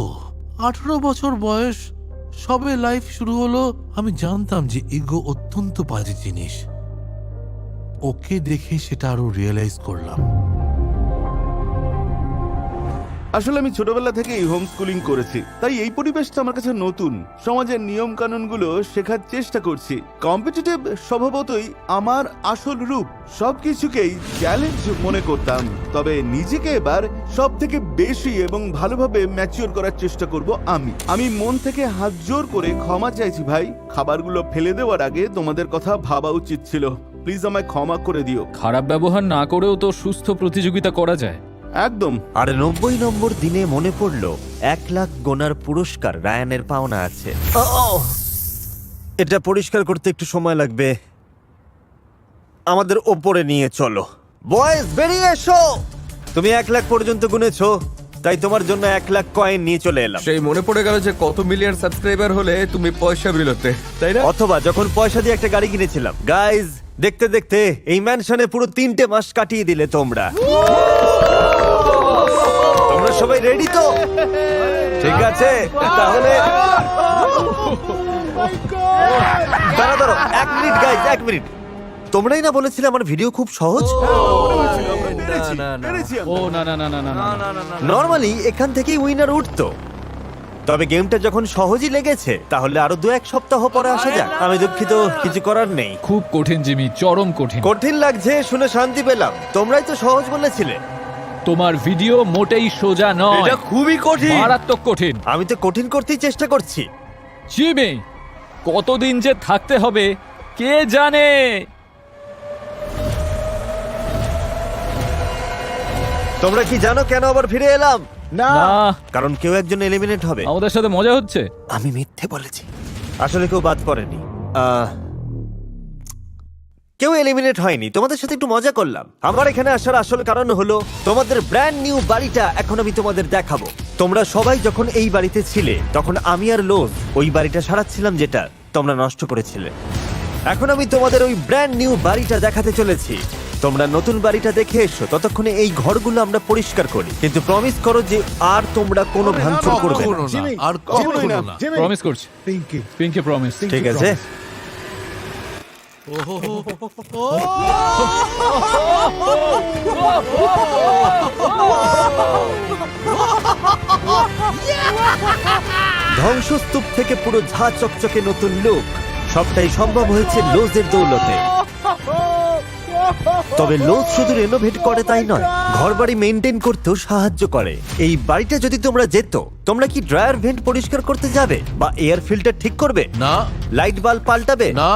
18 বছর বয়স, সবে লাইফ শুরু হলো। আমি জানতাম যে ইগো অত্যন্ত বাজে জিনিস। ওকে দেখে সেটা আরো রিয়েলাইজ করলাম। আসলে আমি ছোটবেলা থেকেই হোম স্কুলিং করেছি, তাই এই পরিবেশটা আমার কাছে নতুন। সমাজের নিয়ম কানুনগুলো শেখার চেষ্টা করছি। কম্পিটিটিভ স্বভাবতই আমার আসল রূপ। সবকিছুকেই চ্যালেঞ্জ মনে করতাম, তবে নিজেকে এবার সব থেকে বেশি এবং ভালোভাবে ম্যাচিওর করার চেষ্টা করব। আমি মন থেকে হাত জোর করে ক্ষমা চাইছি ভাই। খাবারগুলো ফেলে দেওয়ার আগে তোমাদের কথা ভাবা উচিত ছিল। প্লিজ আমায় ক্ষমা করে দিও। খারাপ ব্যবহার না করেও তো সুস্থ প্রতিযোগিতা করা যায়। একদম। আর 90 নম্বর দিনে মনে পড়ল 1 লাখ গোনার পুরস্কার রায়ানের পাওনা আছে। এটা পরিষ্কার করতে একটু সময় লাগবে। আমাদের ওপরে নিয়ে চলো বয়েজ, বেরিয়ে এসো। তুমি 1 লাখ পর্যন্ত গুনেছো, তাই তোমার জন্য 1 লাখ কয়েন নিয়ে চলে এলাম। সেই মনে পড়ে গেল যে কত মিলিয়ন সাবস্ক্রাইবার হলে তুমি পয়সা বিলোতে, তাই না? অথবা যখন পয়সা দিয়ে একটা গাড়ি কিনেছিলাম। গাইজ, দেখতে দেখতে এই ম্যানশনে পুরো 3টে মাস কাটিয়ে দিলে তোমরা। তোমরা সবাই রেডি তো? ঠিক আছে, তাহলে দাঁড়াও 1 মিনিট গাইজ, 1 মিনিট। তোমরাই না বলেছিলে আমার ভিডিও খুব সহজ? ও না না না না না না। নর্মালি এখান থেকেই উইনার উঠতো, তবে গেমটা যখন সহজই লেগেছে তাহলে আরো 2-1 সপ্তাহ পরে আসা যাক। আমি দুঃখিত, কিছু করার নেই। খুব কঠিন জিমি, চরম কঠিন। কঠিন লাগছে শুনে শান্তি পেলাম। তোমরাই তো সহজ বলেছিলে। তোমার ভিডিও মোটেই সোজা নয়, এটা খুবই কঠিন, মারাত্মক কঠিন। আমি তো কঠিন করতেই চেষ্টা করছি। জিমি, কতদিন যে থাকতে হবে কে জানে। তোমরা কি জানো কেন আবার ফিরে এলাম? না, কারণ কেউ একজন এলিমিনেট হবে। আমাদের সাথে মজা হচ্ছে। আমি মিথ্যে বলেছি, আসলে কেউ বাদ পড়েনি। কেউ এলিমিনেট হয়নি, তোমাদের সাথে একটু মজা করলাম। আমার এখানে আসার আসল কারণ হলো তোমাদের ব্র্যান্ড নিউ বাড়িটা এখন আমি তোমাদের দেখাবো। তোমরা সবাই যখন এই বাড়িতে ছিলে তখন আমি আর লোজ ওই বাড়িটা সারাচ্ছিলাম যেটা তোমরা নষ্ট করেছিলে। এখন আমি তোমাদের ওই ব্র্যান্ড নিউ বাড়িটা দেখাতে চলেছি। তোমরা নতুন বাড়িটা দেখে এসো, ততক্ষণে এই ঘরগুলো আমরা পরিষ্কার করি। কিন্তু প্রমিস করো যে আর তোমরা কোনো ভাঙচুর করবে না। আর কখনো না। প্রমিস করছি। Pinky promise. ঠিক আছে? ধ্বংসস্তূপ থেকে পুরো ঝা চকচকে নতুন লুক, সবটাই সম্ভব হয়েছে লোজের দৌলতে। তবে লোজ শুধু রেনোভেট করে তাই নয়, ঘরবাড়ি মেনটেন করতেও সাহায্য করে। এই বাড়িটা যদি তোমরা যেত, তোমরা কি ড্রায়ার ভেন্ট পরিষ্কার করতে যাবে বা এয়ার ফিল্টার ঠিক করবে? না লাইট বাল্ব পাল্টাবে? না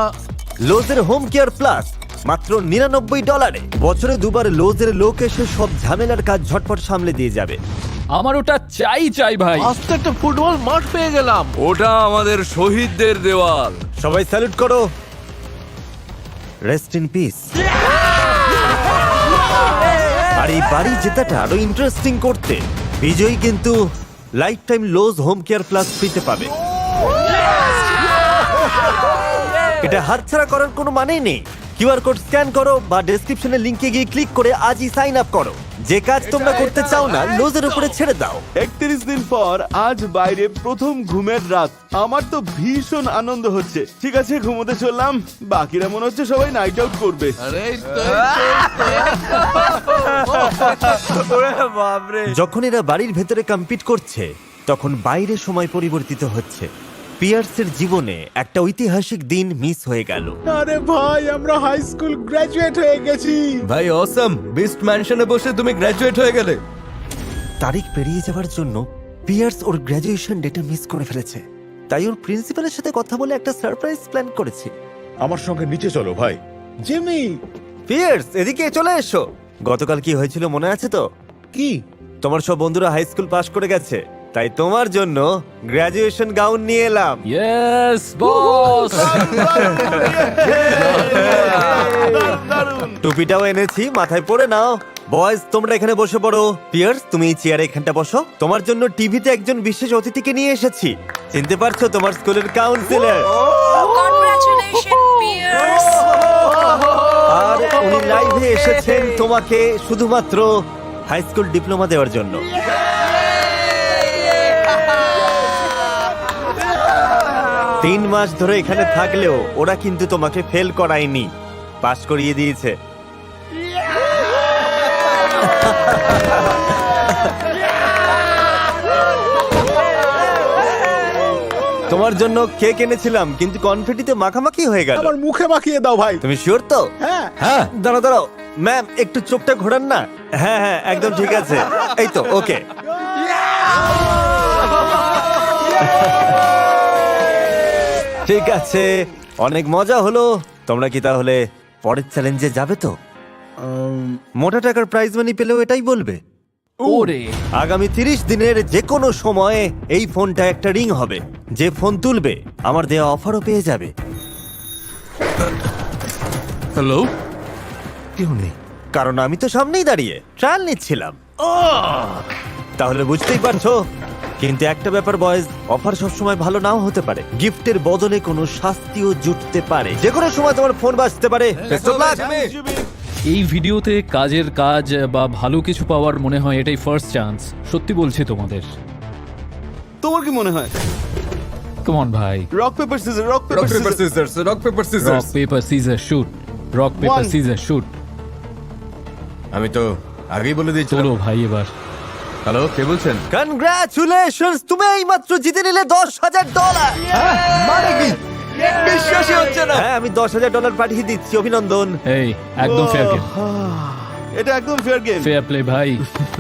লোজের হোম কেয়ার প্লাস মাত্র $99 বছরে 2 বার লোজের লোক এসে সব ঝামেলার কাজ ঝটপট সামলে দিয়ে যাবে। আমার ওটা চাই ভাই। আস্তে একটা ফুটবল মাঠ পেয়ে গেলাম। ওটা আমাদের শহীদদের দেওয়াল। সবাই স্যালুট করো। Rest in peace. আর এই বাড়ি জেতাটা আরো ইন্টারেস্টিং করতে বিজয়ী কিন্তু life time লোজ home care plus ফ্রিতে পাবে। এটা হাতছাড়া করার কোনো মানেই নেই। কিউআর কোড স্ক্যান করো বা ডেসক্রিপশনের লিংকে গিয়ে ক্লিক করে আজই সাইন আপ করো। যে কাজ তোমরা করতে চাও না, লোজের উপরে ছেড়ে দাও। 31 দিন পর আজ বাইরে প্রথম ঘুমের রাত। আমার তো ভীষণ আনন্দ হচ্ছে। ঠিক আছে, ঘুমোতে চললাম। বাকিরা মনে হচ্ছে সবাই নাইট আউট করবে। আরে যখন এরা বাড়ির ভেতরে কম্পিট করছে, তখন বাইরে সময় পরিবর্তিত হচ্ছে। পিয়ার্সের জীবনে একটা ঐতিহাসিক দিন মিস হয়ে গেল। আরে ভাই, আমরা হাই স্কুল গ্রাজুয়েট হয়ে গেছি। ভাই অসম, বিস্ট ম্যানশনে বসে তুমি গ্র্যাজুয়েট হয়ে গেলে। তারিখ পেরিয়ে যাওয়ার জন্য পিয়ার্স ওর গ্র্যাজুয়েশন ডেটা মিস করে ফেলেছে। তাই ওর প্রিন্সিপালের সাথে কথা বলে একটা সারপ্রাইজ প্ল্যান করেছে। আমার সঙ্গে নিচে চলো ভাই। জিমি। পিয়ার্স, এদিকে চলে এসো। গতকাল কি হয়েছিল মনে আছে তো? কি? তোমার সব বন্ধুরা হাই স্কুল পাশ করে গেছে, তাই তোমার জন্য গ্র্যাজুয়েশন গাউন নিয়ে এলাম। Yes boss. টুপিটাও এনেছি, মাথায় পরে নাও। বয়েজ, তোমরা এখানে বসে পড়ো। পিয়ার্স, তুমি এই চেয়ারে এখানটা বসো। তোমার জন্য টিভিতে একজন বিশেষ অতিথিকে নিয়ে এসেছি। চিনতে পারছো? তোমার স্কুলের কাউন্সিলর। আর উনি লাইভে এসেছেন তোমাকে শুধুমাত্র হাই স্কুল ডিপ্লোমা দেওয়ার জন্য। 3 মাস ধরে এখানে থাকলেও ওরা কিন্তু তোমাকে ফেল করায়নি, পাস করিয়ে দিয়েছে। তোমার জন্য কেক এনেছিলাম, কিন্তু কনফেটিতে মাখামাখি হয়ে গেল। আমার মুখে মাখিয়ে দাও ভাই। তুমি শিওর তো? হ্যাঁ। হ্যাঁ, দাঁড়াও দাঁড়াও ম্যাম, একটু চোখটা ঘোরান না। হ্যাঁ হ্যাঁ, একদম ঠিক আছে। এই তো, ওকে। ঠিক আছে, অনেক মজা হলো। তোমরা কি তাহলে পরের চ্যালেঞ্জে যাবে তো? মোটা টাকার প্রাইজ মানি পেলেও এটাই বলবে। ওরে আগামী 30 দিনের যে কোনো সময়ে এই ফোনটা একটা রিং হবে। যে ফোন তুলবে আমার দেওয়া অফারও পেয়ে যাবে। হ্যালো। কেউ নেই, কারণ আমি তো সামনেই দাঁড়িয়ে ট্রায়াল নিচ্ছিলাম। তাহলে বুঝতেই পারছো। কিন্তু একটা ব্যাপার বয়েজ, অফার সবসময় ভালো নাও হতে পারে। গিফটের বদলে কোনো শাস্তিও জুটতে পারে। যে কোনো সময় তোমার ফোন বাজতে পারে। Best of luck! এই ভিডিওতে কাজের কাজ বা ভালো কিছু পাওয়ার মনে হয় এটাই ফার্স্ট চান্স। সত্যি বলছি তোমাদের। তোমার কি মনে হয়? কাম অন ভাই। Rock paper scissor, rock rock paper paper scissor. Scissors, rock paper rock scissors. Paper scissor shoot. Rock paper One. Scissor shoot. আমি তো আগেই বলে দিয়েছিলাম। চলো ভাই এবার। হ্যালো, কে বলছেন? কনগ্রাচুলেশনস, তুমি এইমাত্র জিতে নিলে $10,000। মানে কি? বিশ্বাসই হচ্ছে না। হ্যাঁ, আমি $10,000 পাঠিয়ে দিচ্ছি। অভিনন্দন। এই একদম ফেয়ার গেম। এটা একদম ফেয়ার গেম। ফেয়ার প্লে ভাই।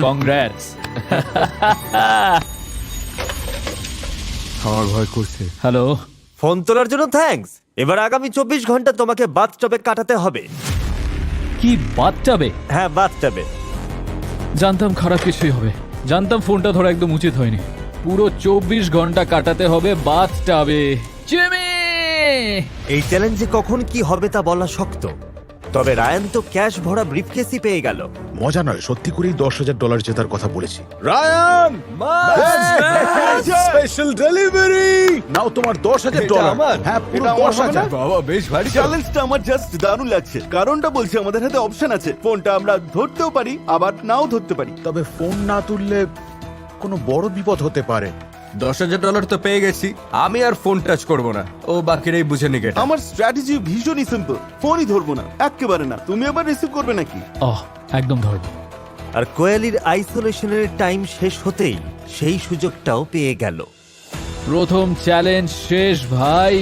কংগ্রাটস। আমার ভয় করছে। হ্যালো। ফোন তোলার জন্য থ্যাঙ্কস। এবার আগামী 24 ঘন্টা তোমাকে বাথটবে কাটাতে হবে। কি বাথটাবে? হ্যাঁ, বাথটবে। জানতাম খারাপ কিছুই হবে। জানতাম ফোনটা ধরা একদম উচিত হয়নি। পুরো 24 ঘন্টা কাটাতে হবে বাথটাবে। জিমি! এই চ্যালেঞ্জে কখন কি হবে তা বলা শক্ত। তবে রায়ান তো ক্যাশ ভরা ব্রিফকেসই পেয়ে গেল। মজা নয়, সত্যি করেই $10,000 জেতার কথা বলেছি। রায়ান, স্পেশাল ডেলিভারি নাও, তোমার $10,000। আমার? হ্যাঁ, পুরো এটা আমার হবে না? 10,000। বাবা, বেশ ভারী তো। চ্যালেঞ্জটা আমার জাস্ট দারুণ লাগছে। কারণটা বলছি, আমাদের হাতে অপশন আছে। ফোনটা আমরা ধরতেও পারি, আবার নাও ধরতে পারি। তবে ফোন না তুললে কোনো বড় বিপদ হতে পারে। $10,000 তো পেয়ে গেছি। আমি আর ফোন টাচ করবো না। ও বাকিরাই বুঝে নিক এটা। আমার স্ট্র্যাটেজি ভীষণই সিম্পল। ফোনই ধরবো না, একেবারে না। তুমি আবার রিসিভ করবে নাকি? একদম ধরবো। আর কোয়েলির আইসোলেশনের টাইম শেষ হতেই সেই সুযোগটাও পেয়ে গেল। প্রথম চ্যালেঞ্জ শেষ ভাই।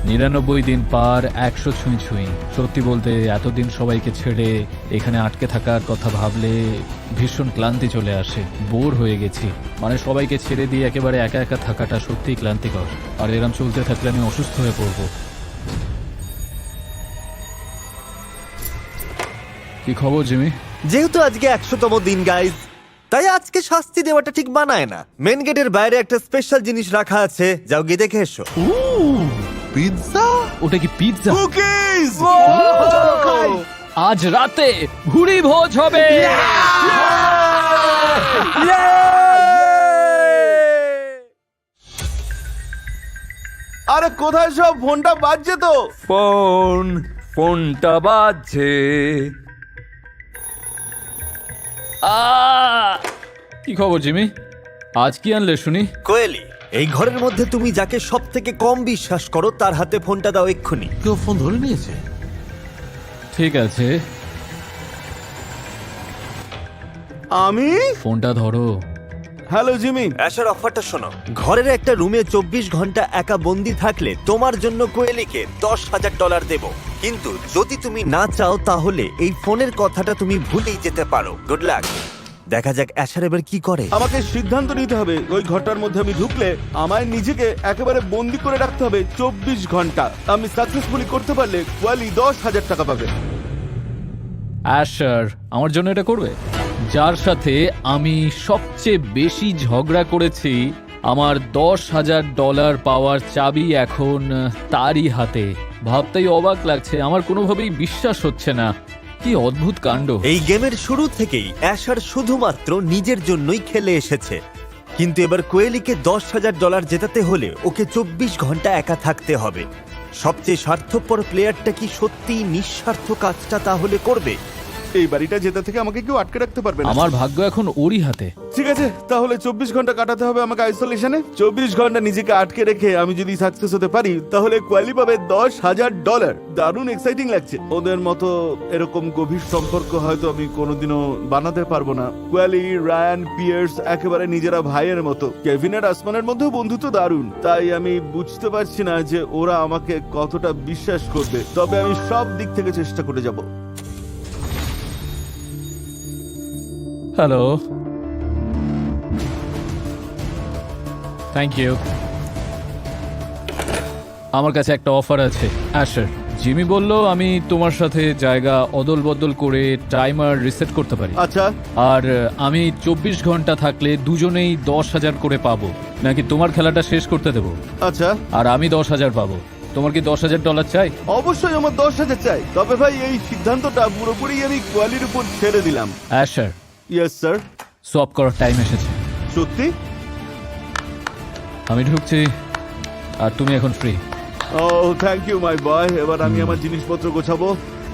99 দিন পার, 100 ছুঁই ছুঁই। সত্যি বলতে এতদিন সবাইকে ছেড়ে এখানে আটকে থাকার কথা ভাবলে ভীষণ ক্লান্তি চলে আসে। বোর হয়ে গেছি, মানে সবাইকে ছেড়ে দিয়ে একেবারে একা একা থাকাটা সত্যিই ক্লান্তিকর। আর এরম চলতে থাকলে আমি অসুস্থ হয়ে পড়বো। কি খবর জিমি? যেহেতু আজকে 100তম দিন গাইজ, তাই আজকে শাস্তি দেওয়াটা ঠিক মানায় না। মেন গেটের বাইরে একটা স্পেশাল জিনিস রাখা আছে, যাও গিয়ে দেখে এসো। পিৎজা? ওটা কি পিৎজা? কুকিজ! আজ রাতে ভুরি ভোজ হবে। আরে কোথায় সব? ফোনটা বাজছে তো। ফোনটা বাজছে। কি খবর জিমি? আজ কি আনলে শুনি? কোয়েলি, এই ঘরের মধ্যে তুমি যাকে সব থেকে কম বিশ্বাস করো তার হাতে ফোনটা দাও এক্ষুনি। কেউ ফোন ধরে নিয়েছে? ঠিক আছে, আমি? ফোনটা ধরো। Hello Jimmy. অ্যাশার, অফারটা শোনো। ঘরের একটা রুমে 24 ঘন্টা একা বন্দি থাকলে তোমার জন্য কোয়েলিকে $10,000 দেব। কিন্তু যদি তুমি না চাও তাহলে এই ফোনের কথাটা তুমি ভুলেই যেতে পারো। Good luck. দেখা যাক অ্যাশার এবার কি করে। আমাকে সিদ্ধান্ত নিতে হবে। ওই ঘরটার মধ্যে আমি ঢুকলে আমায় নিজেকে একেবারে বন্দি করে রাখতে হবে 24 ঘন্টা। আমি সাকসেসফুলি করতে পারলে কোয়ালি $10,000 পাবে। অ্যাশার আমার জন্য এটা করবে? যার সাথে আমি সবচেয়ে বেশি ঝগড়া করেছি, আমার $10,000 পাওয়ার চাবি এখন তারই হাতে। ভাবতেই অবাক লাগছে, আমার কোনোভাবেই বিশ্বাস হচ্ছে না। কি অদ্ভুত কাণ্ড। এই গেমের শুরু থেকেই অ্যাশার শুধুমাত্র নিজের জন্যই খেলে এসেছে, কিন্তু এবার কোয়েলিকে $10,000 জেতাতে হলে ওকে 24 ঘন্টা একা থাকতে হবে। সবচেয়ে স্বার্থপর প্লেয়ারটা কি সত্যিই নিঃস্বার্থ কাজটা তাহলে করবে? এই বাড়িটা জেতা থেকে আমাকে কেউ আটকে রাখতে পারবে না। আমার ভাগ্য এখন ওরই হাতে। ঠিক আছে, তাহলে 24 ঘন্টা কাটাতে হবে আমাকে আইসোলেশনে। 24 ঘন্টা নিজেকে আটকে রেখে আমি যদি সাকসেস হতে পারি তাহলে কোয়ালি পাবে $10,000। দারুণ এক্সাইটিং লাগছে। ওদের মতো এরকম গভীর সম্পর্ক হয়তো আমি কোনোদিনও বানাতে পারবো না। কোয়ালি, রায়ান, পিয়ার্স একেবারে নিজেরা ভাইয়ের মতো। কেভিন আর আসমানের মধ্যেও বন্ধুত্ব দারুণ। তাই আমি বুঝতে পারছি না যে ওরা আমাকে কতটা বিশ্বাস করবে। তবে আমি সব দিক থেকে চেষ্টা করে যাব। Hello, thank you. আমার কাছে একটা অফার আছে অ্যাশার। জিমি বলল আমি তোমার সাথে জায়গা অদল বদল করে টাইমার রিসেট করতে পারি। আচ্ছা, আর আমি 24 ঘন্টা থাকলে দুজনেই 10,000 করে পাবো, নাকি তোমার খেলাটা শেষ করতে দেবো? আচ্ছা। আর আমি 10,000 পাবো। তোমার কি $10,000 চাই? অবশ্যই আমার 10,000 চাই। তবে ভাই এই সিদ্ধান্তটা পুরোপুরি আমি কোয়ালির উপর ছেড়ে দিলাম। Asher, yes sir. সোয়াপ করার টাইম এসেছে। সত্যি? আমি ঢুকছি আর তুমি এখন free. Oh thank you my boy. এবার আমি আমার জিনিসপত্র গোছাবো,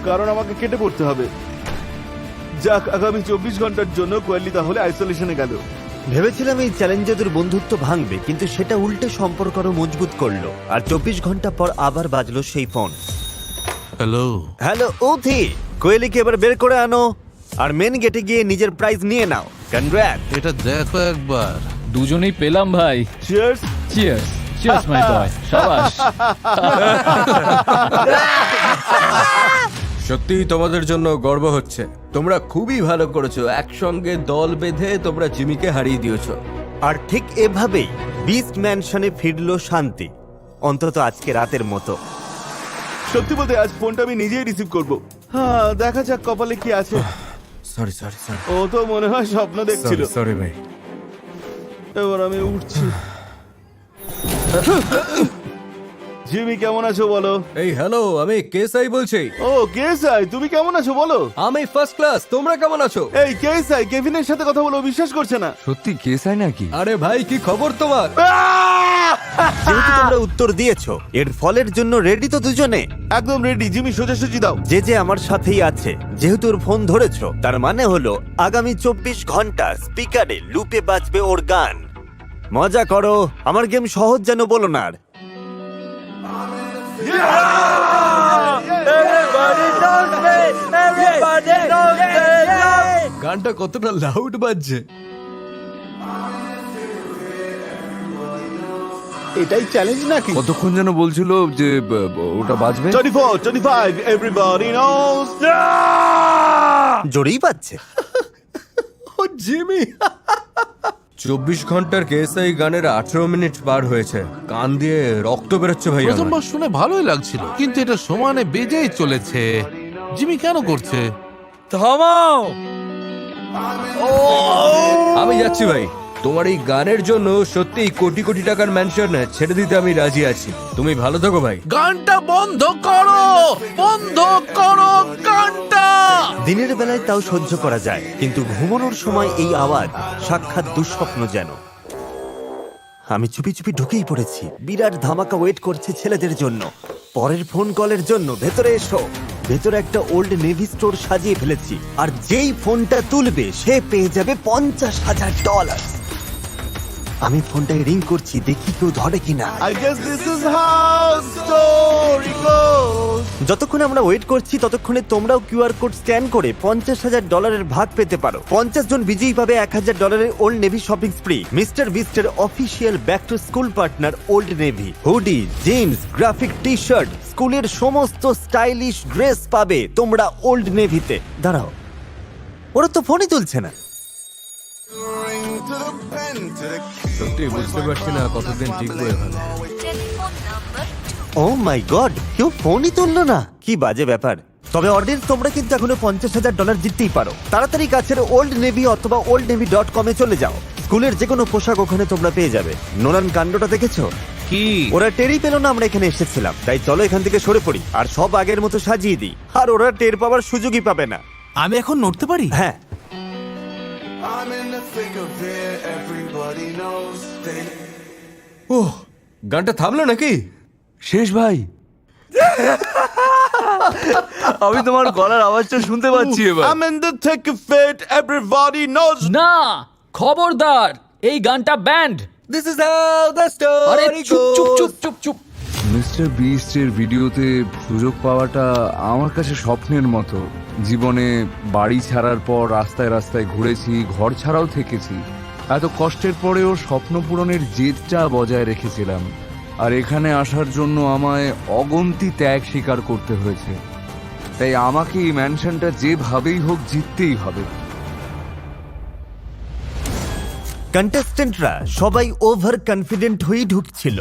কারণ আমাকে কেটে পড়তে হবে। যাক, আগামী 24 ঘন্টার জন্য কোয়েলি তাহলে আইসোলেশনে গেল। ভেবেছিলাম এই চ্যালেঞ্জে ওদের বন্ধুত্ব ভাঙবে, কিন্তু সেটা উল্টে সম্পর্ক আরো মজবুত করলো। আর 24 ঘন্টা পর আবার বাজলো সেই ফোন। হ্যালো। হ্যালো উথি, কোয়েলিকে এবার বের করে আনো আর মেন গেটে গিয়ে নিজের প্রাইজ নিয়ে নাও। কনগ্রাট। এটা দেখো একবার। দুজনেই পেলাম ভাই। চিয়ার্স। চিয়ার্স, চিয়ার্স মাই বয়। শাবাশ। সত্যি তোমাদের জন্য গর্ব হচ্ছে। তোমরা খুবই ভালো করেছো। একসঙ্গে দল বেঁধে তোমরা জিমিকে হারিয়ে দিয়েছো। আর ঠিক এভাবেই বিস্ট ম্যানশনে ফিরলো শান্তি, অন্তত আজকে রাতের মতো। সত্যি বলতে আজ ফোনটা আমি নিজেই রিসিভ করব। হ্যাঁ, দেখা যাক কপালে কি আছে। সরি সরি সরি ও তো মনে হয় স্বপ্ন দেখছিল। সরি ভাই। এবার আমি উঠছি। জিমি কেমন আছো বলো? এই হ্যালো, আমি কেসাই বলছি। ও কেসাই, তুমি কেমন আছো বলো? আমি ফার্স্ট ক্লাস। তোমরা কেমন আছো? এই কেসাই, কেভিনের সাথে কথা বলো, বিশ্বাস করছে না। সত্যি কেসাই নাকি? আরে ভাই, কি খবর তোমার? যেহেতু তোমরা উত্তর দিয়েছো, এর ফলের জন্য রেডি তো দুজনে? একদম রেডি। জিমি সোজাসুজি দাও। যে আমার সাথেই আছে, যেহেতু ওর ফোন ধরেছো, তার মানে হলো আগামী 24 ঘন্টা স্পিকারে লুপে বাজবে ওর গান। মজা করো, আমার গেম সহজ যেন বলো না। আর গানটা কতটা লাউড বাজছে। এটাই চ্যালেঞ্জ নাকি? কতক্ষণ যেন বলছিল যে ওটা বাজবে। 24, 25, everybody knows. জোরেই পাচ্ছে। ও জিমি, 24 ঘন্টার কেএসআই গানের 18 মিনিট পার হয়েছে, কান দিয়ে রক্ত বেরোচ্ছে ভাই আমার। প্রথমবার শুনে ভালোই লাগছিল, কিন্তু এটা সমানে বেজেই চলেছে। জিমি কেন করছে? থামাও, আমি যাচ্ছি ভাই। তোমার এই গানের জন্য সত্যিই কোটি কোটি টাকার ম্যানশন ছেড়ে দিতে আমি রাজি আছি। তুমি ভালো থাকো ভাই। গানটা বন্ধ করো, বন্ধ করো গানটা। দিনের বেলায় তাও সহ্য করা যায়, কিন্তু ঘুমানোর সময় এই আওয়াজ সাক্ষাৎ দুঃস্বপ্ন যেন। আমি চুপি চুপি ঢুকেই পড়েছি। বিরাট ধামাকা ওয়েট করছে ছেলেদের জন্য। পরের ফোন কলের জন্য ভেতরে এসো। ভেতরে একটা ওল্ড নেভি স্টোর সাজিয়ে ফেলেছি, আর যেই ফোনটা তুলবে সে পেয়ে যাবে $50,000। আমি ফোনটায় রিং করছি, দেখি কেউ ধরে কিনা। I guess this is how story goes. যতক্ষণ আমরা ওয়েট করছি ততক্ষণে তোমরাও কিউআর কোড স্ক্যান করে $50,000 ভাগ পেতে পারো। 50 জন বিজয়ী পাবে $1,000 Old Navy shopping spree. Mister বিস্টের official back to school partner Old Navy hoodie, jeans, graphic T shirt, স্কুলের সমস্ত স্টাইলিশ ড্রেস পাবে তোমরা ওল্ড নেভিতে। দাঁড়াও, ওরা তো ফোনই তুলছে না। সত্যি বুঝতে পারছি না কতদিন টিকবো এখানে। ও মাই গড, কেউ ফোনই তুললো না, কি বাজে ব্যাপার। তবে অডিয়েন্স, তোমরা কিন্তু এখনো $50,000 জিততেই পারো। তাড়াতাড়ি কাছের ওল্ড নেভি অথবা oldnavy.com এ চলে যাও। স্কুলের যে কোনো পোশাক ওখানে তোমরা পেয়ে যাবে। নোলান কাণ্ডটা দেখেছো? কি ওরা টেরই পেল না আমরা এখানে এসেছিলাম, তাই চলো এখান থেকে সরে পড়ি আর সব আগের মতো সাজিয়ে দিই। আর ওরা টের পাওয়ার সুযোগই পাবে না। আমি এখন নড়তে পারি? হ্যাঁ, ওহ, গানটা থামলো নাকি? শেষ ভাই। আমি তোমার গলার আওয়াজটা শুনতে পাচ্ছি এবার। I'm in the thick of it, everybody knows. না, খবরদার, এই গানটা band. This is how the আরে story চুপ চুপ goes. চুপ চুপ চুপ। মিস্টার বিস্টের ভিডিওতে সুযোগ পাওয়াটা আমার কাছে স্বপ্নের মতো। জীবনে বাড়ি ছাড়ার পর রাস্তায় রাস্তায় ঘুরেছি, ঘর ছাড়াও থেকেছি। এত কষ্টের পরেও স্বপ্ন পূরণের জেদটা বজায় রেখেছিলাম। আর এখানে আসার জন্য আমায় অগন্তি ত্যাগ স্বীকার করতে হয়েছে। তাই আমাকে এই ম্যানশনটা যেভাবেই হোক জিততেই হবে। কন্টেস্টেন্টরা সবাই ওভার কনফিডেন্ট হয়ে ঢুকছিল।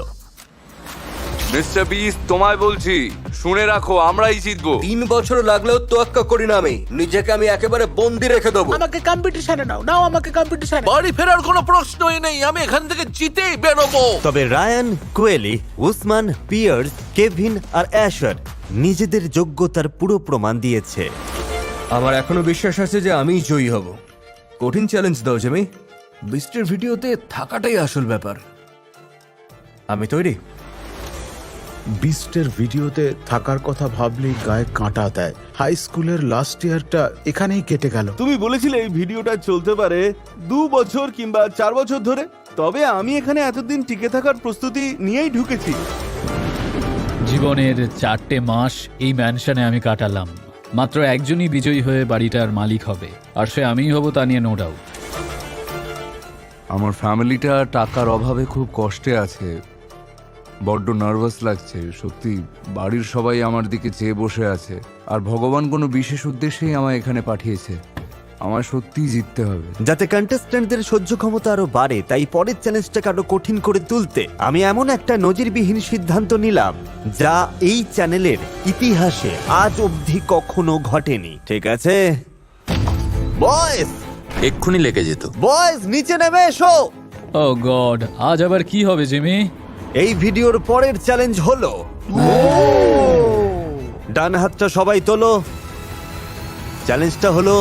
মিস্টার বিস্ট, তোমায় বলছি, শুনে রাখো, আমরাই জিতবো। 3 বছর লাগলেও তোয়াক্কা করি না আমি। নিজেকে আমি একেবারে বন্দি রেখে দেবো। আমাকে কম্পিটিশনে নাও, নাও আমাকে কম্পিটিশনে। বাড়ি ফেরার কোনো প্রশ্নই নেই, আমি এখান থেকে জিতেই বেরোবো। তবে রায়ান, কোয়েলি, উসমান, পিয়ার্স, কেভিন আর অ্যাশার নিজেদের যোগ্যতার পুরো প্রমাণ দিয়েছে। আমার এখনো বিশ্বাস আছে যে আমিই জয়ী হব। কঠিন চ্যালেঞ্জ দাও জেমি। বিস্টের ভিডিওতে থাকাটাই আসল ব্যাপার। আমি তৈরি। বিস্টের ভিডিওতে থাকার কথা ভাবলেই গায়ে কাঁটা দেয়। হাই স্কুলের লাস্ট ইয়ারটা এখানেই কেটে গেল। তুমি বলেছিলে এই ভিডিওটা চলতে পারে 2 বছর কিংবা 4 বছর ধরে। তবে আমি এখানে এতদিন টিকে থাকার প্রস্তুতি নিয়েই ঢুকেছি। জীবনের 4টে মাস এই ম্যানশনে আমি কাটালাম। মাত্র একজনই বিজয়ী হয়ে বাড়িটার মালিক হবে, আর সে আমিই হব, তা নিয়ে নো ডাউট। আমার ফ্যামিলিটা টাকার অভাবে খুব কষ্টে আছে। বড্ড নার্ভাস লাগছে সত্যি। বাড়ির সবাই আমার দিকে চেয়ে বসে আছে, আর ভগবান কোনো বিশেষ উদ্দেশ্যেই আমায় এখানে পাঠিয়েছে। আমার সত্যিই জিততে হবে। যাতে কন্টেস্ট্যান্টদের সহ্য ক্ষমতা আরো বাড়ে, তাই পরের চ্যালেঞ্জটাকে আরো কঠিন করে তুলতে আমি এমন একটা নজিরবিহীন সিদ্ধান্ত নিলাম যা এই চ্যানেলের ইতিহাসে আজ অবধি কখনো ঘটেনি। ঠিক আছে বয়েজ, এক্ষুনি লেগে যেত। বয়েজ নিচে নেমে এসো। ও গড, আজ আবার কি হবে জিমি? এই ভিডিওর পরের চ্যালেঞ্জ হলো, ডান হাতটা সবাই তোলো। চ্যালেঞ্জটা হলো,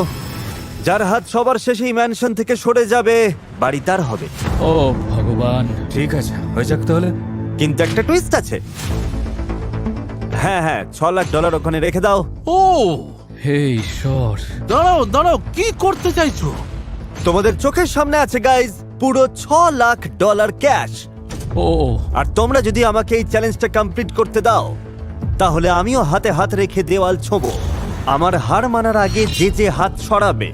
যার হাত সবার শেষেই ম্যানশন থেকে সরে যাবে বাড়ি তার হবে। ও ভগবান। ঠিক আছে, হয়ে যাক তাহলে। কিন্তু একটা টুইস্ট আছে। হ্যাঁ হ্যাঁ, $6 লাখ ওখানে রেখে দাও। ও হে ঈশ্বর। দাঁড়াও দাঁড়াও, কি করতে চাইছো? তোমাদের চোখের সামনে আছে গাইজ পুরো $6 লাখ ক্যাশ। ও আর তোমরা যদি আমাকে এই চ্যালেঞ্জটা কমপ্লিট করতে দাও, তাহলে আমিও হাতে হাত রেখে দেওয়াল ছোঁবো। আমার হার মানার আগে যে যে হাত সরাবে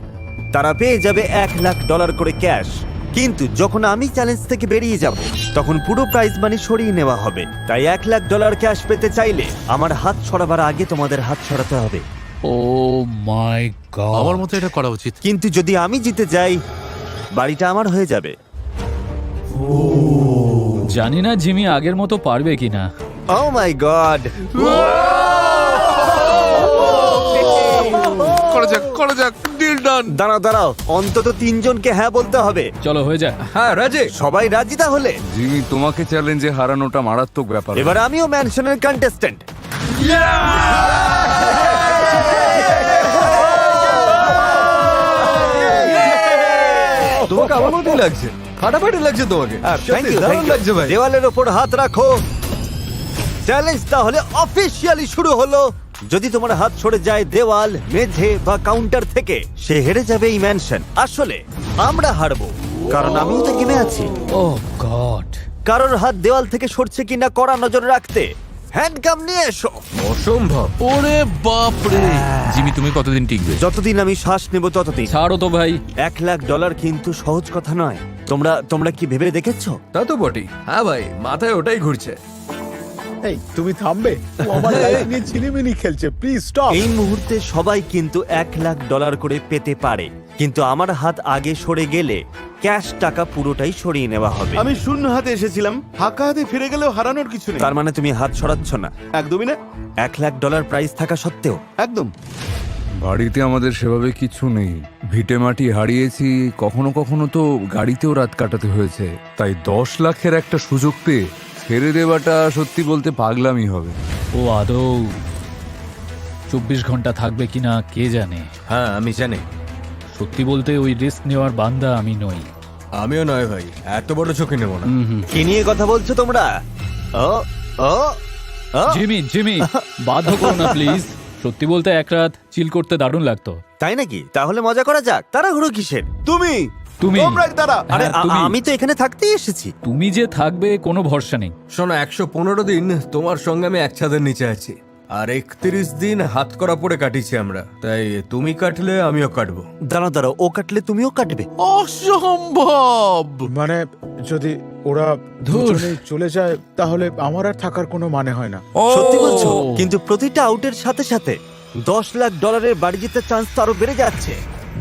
তারা পেয়ে যাবে $1 লাখ করে ক্যাশ। কিন্তু যখন আমি চ্যালেঞ্জ থেকে বেরিয়ে যাব, তখন পুরো প্রাইজ মানি সরিয়ে নেওয়া হবে। তাই $1,00,000 ক্যাশ পেতে চাইলে আমার হাত ছড়াবার আগে তোমাদের হাত ছড়াতে হবে। ও মাই গড, আমার মতে এটা করা উচিত। কিন্তু যদি আমি জিতে যাই, বাড়িটা আমার হয়ে যাবে। জানি না জিমি আগের মতো পারবে কিনা। ও মাই গড! করা যাক, ডিল ডান। দাঁড়াও, অন্তত 3 জনকে হ্যাঁ বলতে হবে। চলো হয়ে যায়। হ্যাঁ রাজে, সবাই রাজি তাহলে? জিমি, তোমাকে চ্যালেঞ্জে হারানোটা মারাত্মক ব্যাপার। এবার আমিও ম্যানশনের কন্টেস্ট্যান্ট। তোমাকে আমার মতোই লাগছে, ফাটাফাটি লাগছে তোমাকে। Thank you, দারুণ thank you. লাগছে ভাই। দেওয়ালের ওপর হাত রাখো। চ্যালেঞ্জ তাহলে অফিসিয়ালি শুরু হলো। যদি তোমার হাত ছড়ে যায় দেওয়াল, মেঝে বা কাউন্টার থেকে, সে হেরে যাবে এই ম্যানশন। আসলে আমরা হারবো, কারণ আমিও তো গেমে আছি। ও গড, কারোর হাত দেওয়াল থেকে সরছে কিনা কড়া নজর রাখতে হ্যান্ডকাম নিয়ে এসো। অসম্ভব। ওরে বাপ রে। জিমি তুমি কতদিন টিকবে? যতদিন আমি শ্বাস নেব ততদিন। ছাড়ো তো ভাই। $1,00,000 কিন্তু সহজ কথা নয়। তোমরা কি ভেবে দেখেছো? তা তো বটেই। হ্যাঁ ভাই, মাথায় ওটাই ঘুরছে। এই তুমি থামবে? ও আমার লাইফ নিয়ে ছিনিমিনি খেলছে, প্লিজ স্টপ। এই মুহূর্তে সবাই কিন্তু $1,00,000 করে পেতে পারে, কিন্তু আমার হাত আগে সরে গেলে ক্যাশ টাকা পুরোটাই সরিয়ে নেওয়া হবে। আমি শূন্য হাতে এসেছিলাম, ফাঁকা হাতে ফিরে গেলেও হারানোর কিছু নেই। তার মানে তুমি হাত সরাচ্ছ না? একদমই না। $1,00,000 প্রাইস থাকা সত্ত্বেও? একদম। বাড়িতে আমাদের সেভাবে কিছু নেই, ভিটে মাটি হারিয়েছি, কখনো কখনো তো গাড়িতেও রাত কাটাতে হয়েছে। তাই 10 লাখের একটা সুযোগ পেয়ে ছেড়ে দেওয়াটা সত্যি বলতে পাগলামি হবে। ও আদৌ 24 ঘন্টা থাকবে কিনা কে জানে। হ্যাঁ আমি জানি। সত্যি বলতে ওই রিস্ক নেওয়ার বান্দা আমি নই। আমিও নয় ভাই, এত বড় চোখে নেব না। কি নিয়ে কথা বলছো তোমরা? ও ও ও জিমি বাধ্য করো না প্লিজ। সত্যি বলতে এক রাত চিল করতে দারুণ লাগতো। তাই নাকি? তাহলে মজা করা যাক। তাড়াহুড়ো কিসের? তুমি তুমি তোমরা দাঁড়া। আরে হ্যাঁ, তুমি। আমি তো এখানে থাকতেই এসেছি। তুমি যে থাকবে কোনো ভরসা নেই। শোনো, 115 দিন তোমার সঙ্গে আমি এক ছাদের নিচে আছি, আর 31 দিন হাত করা পড়ে কাটিয়েছি আমরা। তাই তুমি কাটলে আমিও কাটবো। দাঁড়াও, ও কাটলে তুমিও কাটবে? অসম্ভব। মানে যদি ওরা দুজনেই চলে যায় তাহলে আমার আর থাকার কোনো মানে হয় না। সত্যি বলছো? কিন্তু প্রতিটা আউটের সাথে সাথে $10,00,000 বাড়ি জেতার চান্স তো আরো বেড়ে যাচ্ছে।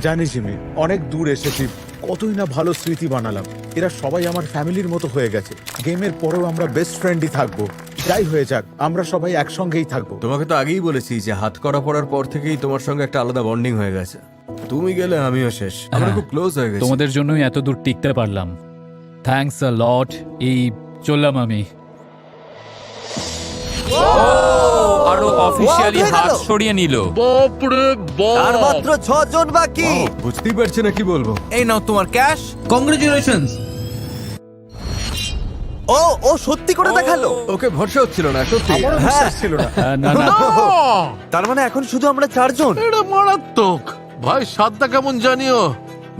জানি জিমি, অনেক দূর এসেছি, কতই না ভালো স্মৃতি বানালাম। এরা সবাই আমার ফ্যামিলির মতো হয়ে গেছে। গেমের পরেও আমরা বেস্ট ফ্রেন্ডই থাকবো। যাই হয়ে যাক, আমরা সবাই একসঙ্গেই থাকবো। তোমাকে তো আগেই বলেছি যে হাত করা পড়ার পর থেকেই তোমার সঙ্গে একটা আলাদা বন্ডিং হয়ে গেছে। তুমি গেলে আমিও শেষ, আমরা খুব ক্লোজ হয়ে গেছি। তোমাদের জন্যই এত দূর টিকতে পারলাম। থ্যাঙ্কস আ লট। এই চললাম আমি। আরো অফিসিয়ালি হয়ে হাত গেল। সরিয়ে নিল। বাপ রে আর বাপ। মাত্র 6 জন বাকি। বুঝতেই পারছি না কি বলবো। এই নাও তোমার ক্যাশ। কংগ্রেচুলেশনস। ও সত্যি করে দেখালো। ওকে ভরসা হচ্ছিল না সত্যি। আমারও বিশ্বাস ছিল না। না না, তার মানে এখন শুধু আমরা 4 জন। এটা মারাত্মক। ভাই স্বাদটা কেমন জানিও।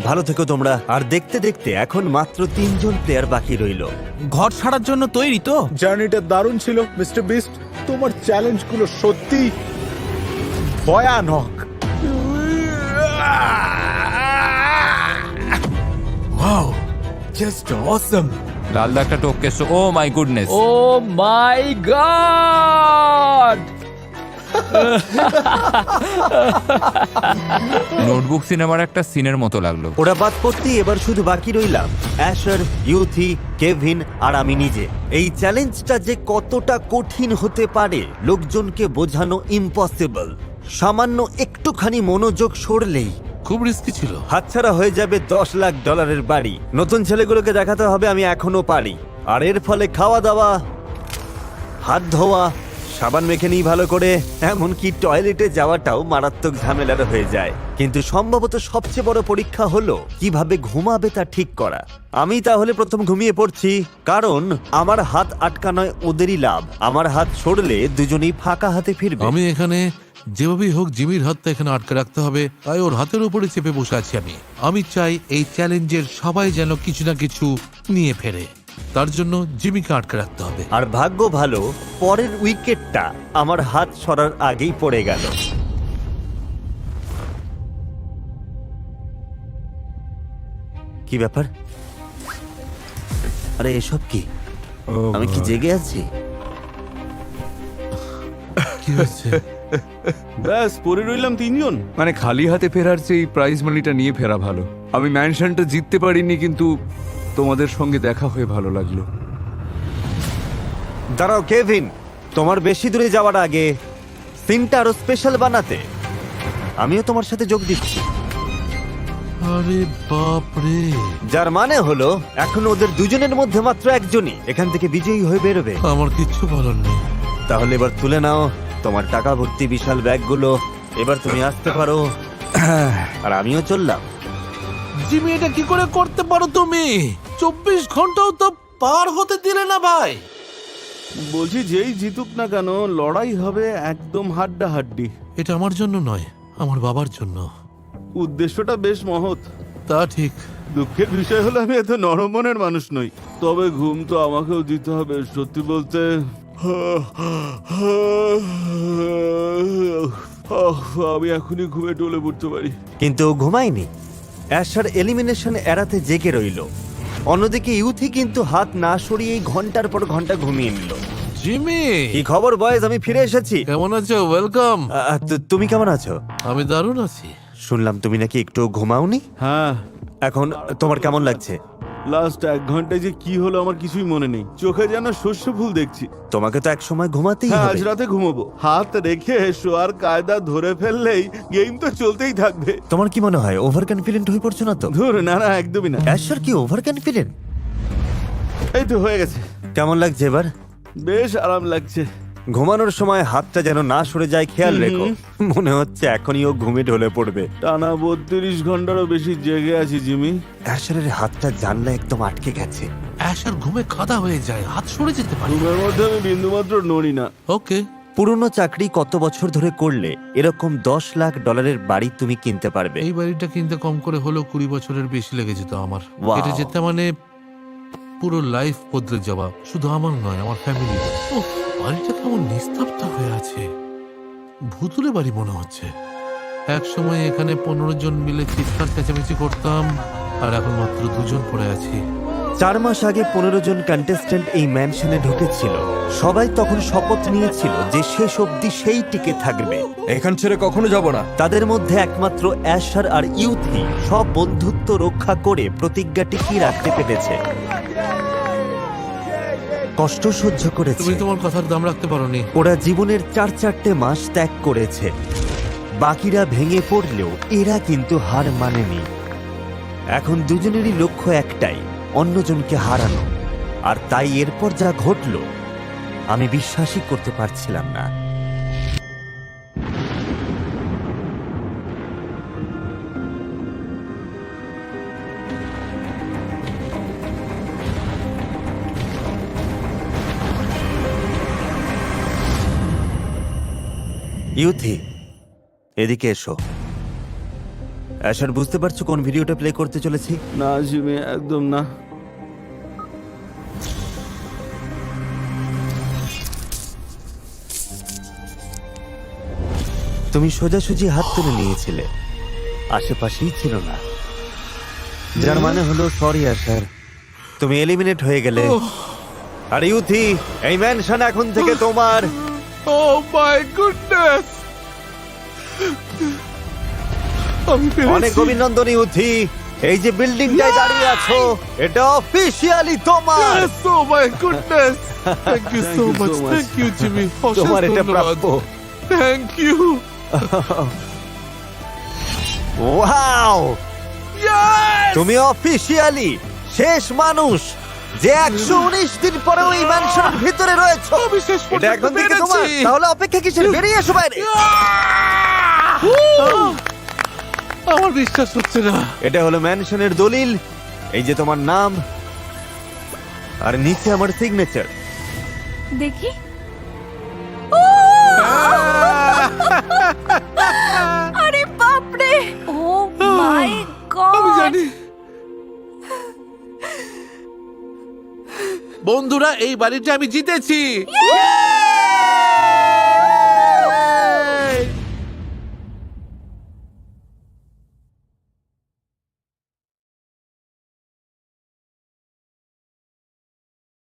ভালো থেকো তোমরা। আর দেখতে দেখতে এখন মাত্র 3 জন প্লেয়ার বাকি রইলো। ঘর ছাড়ার জন্য তৈরি তো? জার্নিটা দারুণ ছিল মিস্টার বিস্ট। তোমার চ্যালেঞ্জগুলো সত্যি ভয়ানক। Wow, just awesome. লাল দাগটা টপকে এসছো। Oh my goodness. Oh my God. Notebook সিনেমার একটা সিনের মতো লাগলো। ওরা বাদ পড়তেই এবার শুধু বাকি রইলাম অ্যাশার, ইউথি, কেভিন আর আমি নিজে। এই চ্যালেঞ্জটা যে কতটা কঠিন হতে পারে লোকজনকে বোঝানো ইম্পসিবল। সামান্য একটুখানি মনোযোগ সরলেই খুব রিস্কি ছিল। হাতছাড়া হয়ে যাবে $10,00,000 বাড়ি। নতুন ছেলেগুলোকে দেখাতে হবে আমি এখনো পারি। আর এর ফলে খাওয়া দাওয়া, হাত ধোয়া, সাবান মেখে নিই ভালো করে, এমনকি টয়লেটে যাওয়াটাও মারাত্মক ঝামেলার হয়ে যায়। কিন্তু সম্ভবত সবচেয়ে বড় পরীক্ষা হলো কিভাবে ঘুমাবে তা ঠিক করা। আমি তাহলে প্রথম ঘুমিয়ে পড়ছি, কারণ আমার হাত আটকানোয় ওদেরই লাভ। আমার হাত সরলে দুজনেই ফাঁকা হাতে ফিরবে। আমি এখানে যেভাবেই হোক জিমির হাতটা এখানে আটকে রাখতে হবে, তাই ওর হাতের উপরে চেপে বসে আছি আমি চাই এই চ্যালেঞ্জের সবাই যেন কিছু না কিছু নিয়ে ফেরে। তার জন্য জিমিকে আটকে রাখতে হবে। আর ভাগ্য ভালো, পরের উইকেটটা আমার হাত সরার আগেই পড়ে গেল। কি ব্যাপার? আরে এসব কি? আমি কি জেগে আছি? কি হয়েছে? ব্যাস পরে রইলাম তিনজন। মানে খালি হাতে ফেরার চেয়ে এই প্রাইজ মানিটা নিয়ে ফেরা ভালো। আমি ম্যানশনটা জিততে পারিনি, কিন্তু তোমাদের সঙ্গে দেখা হয়ে ভালো লাগলো। দাঁড়াও কেভিন, তোমার বেশি দূরে যাওয়ার আগে সিনটা আরো স্পেশাল বানাতে আমিও তোমার সাথে যোগ দিচ্ছি। আরে বাপ রে! যার মানে হলো এখন ওদের দুজনের মধ্যে মাত্র একজনই এখান থেকে বিজয়ী হয়ে বেরোবে। আমার কিচ্ছু বলার নেই। তাহলে এবার তুলে নাও তোমার টাকা ভর্তি বিশাল ব্যাগগুলো। এবার তুমি আসতে পারো। আর আমিও চললাম। জিমি, এটা কি করে করতে পারো তুমি? 24 ঘন্টাও তো পার হতে দিলে না ভাই। বলছি যেই জিতুক না কেন লড়াই হবে একদম হাড্ডাহাড্ডি। এটা আমার জন্য নয়, আমার বাবার জন্য। উদ্দেশ্যটা বেশ মহৎ। তা ঠিক। দুঃখের বিষয় হলো আমি এত নরম মনের মানুষ নই। তবে ঘুম তো আমাকেও দিতে হবে। সত্যি বলতে আমি এখনই ঘুমে ডলে পড়তে পারি। কিন্তু ও ঘুমায়নি। অ্যাশার এলিমিনেশন এড়াতে জেগে রইল। অন্যদিকে ইউথি কিন্তু হাত না সরিয়েই ঘন্টার পর ঘন্টা ঘুমিয়ে নিল। জিমি, কি খবর বয়েজ? আমি ফিরে এসেছি। কেমন আছো? ওয়েলকাম। তুমি কেমন আছো? আমি দারুণ আছি। শুনলাম তুমি নাকি একটু ঘুমাওনি। হ্যাঁ, এখন তোমার কেমন লাগছে? লাস্ট 1 ঘন্টায় যে কি হলো আমার কিছুই মনে নেই। চোখে যেন শস্য ফুল দেখছি। তোমাকে তো এক সময় ঘুমাতেই হ্যাঁ, আজ হবে। রাতে ঘুমাবো। হাত রেখে শোয়ার কায়দা ধরে ফেললেই গেম তো চলতেই থাকবে। তোমার কি মনে হয় ওভার কনফিডেন্ট হয়ে পড়ছো না তো? ধুর, না না, একদমই না। অ্যাশার কি ওভার কনফিডেন্ট? এই তো হয়ে গেছে। কেমন লাগছে এবার? বেশ আরাম লাগছে। ঘুমানোর সময় হাতটা যেন না সরে যায় খেয়াল রেখো। মনে হচ্ছে এখনই ও ঘুমে ঢলে পড়বে। টানা 32 ঘন্টারও বেশি জেগে আছি জিমি। অ্যাশারের হাতটা জানলা একদম আটকে গেছে। অ্যাশার ঘুমে কাদা হয়ে যায়, হাত সরে যেতে পারে। ঘুমের মধ্যে আমি বিন্দুমাত্র নড়ি না। ওকে। পুরনো চাকরি কত বছর ধরে করলে এরকম $10 লাখ বাড়ি তুমি কিনতে পারবে? এই বাড়িটা কিনতে কম করে হলেও 20 বছরের বেশি লেগে যেত আমার। Wow. এটা যেতে মানে পুরো লাইফ বদলে যাওয়া। শুধু আমার নয়, আমার ফ্যামিলি। বাড়িটা কেমন নিস্তব্ধ হয়ে আছে, ভুতুরে বাড়ি মনে হচ্ছে। এক সময় এখানে 15 জন মিলে চিৎকার চেঁচামেচি করতাম, আর এখন মাত্র 2 জন পড়ে আছি। 4 মাস আগে 15 জন কন্টেস্ট্যান্ট এই ম্যানশনে ঢুকেছিল। সবাই তখন শপথ নিয়েছিল যে শেষ অবধি সেই টিকে থাকবে, এখান ছেড়ে কখনো যাব না। তাদের মধ্যে একমাত্র অ্যাশার আর ইউথি সব বন্ধুত্ব রক্ষা করে প্রতিজ্ঞা টিকিয়ে রাখতে পেরেছে। কষ্ট সহ্য করেছে। তুমি তোমার কথার দাম রাখতে পারোনি। ওরা জীবনের 4 মাস ত্যাগ করেছে। বাকিরা ভেঙে পড়লেও এরা কিন্তু হার মানেনি। এখন দুজনেরই লক্ষ্য একটাই, অন্যজনকে হারানো। আর তাই এরপর যা ঘটলো আমি বিশ্বাসই করতে পারছিলাম না। ইউথি, এদিকে এসো। অ্যাশার, বুঝতে পারছো কোন ভিডিওটা প্লে করতে চলেছি? না জিমি, একদম না। তুমি সোজাসুজি হাত তুলে নিয়েছিলে, আশেপাশেই ছিল না। যার মানে হলো সরি অ্যাশার, তুমি এলিমিনেট হয়ে গেলে। আর ইউথি, এই ম্যানশন এখন থেকে তোমার। Oh my goodness! আমি অনেক অভিনন্দন ইউথি। এই যে বিল্ডিংটায় দাঁড়িয়ে আছো, এটা অফিশিয়ালি তোমার। Oh my goodness! Thank you so much. Thank you Jimmy. তোমার এটা প্রাপ্য। Thank you. ওয়াও! তুমি অফিশিয়ালি শেষ মানুষ যে 119 দিন পরে ওই ম্যানশনের ভিতরে রয়েছে। এটা এখন থেকে তোমার। তাহলে অপেক্ষা কিসের? বেরিয়ে এসো বাইরে। আমার বিশ্বাস হচ্ছে না। এটা হলো ম্যানশনের দলিল। এই যে তোমার নাম, আর নিচে আমার সিগনেচার। দেখি। আরে বাপরে! Oh my god! আমি জানি। বন্ধুরা, এই বাড়িটা আমি জিতেছি।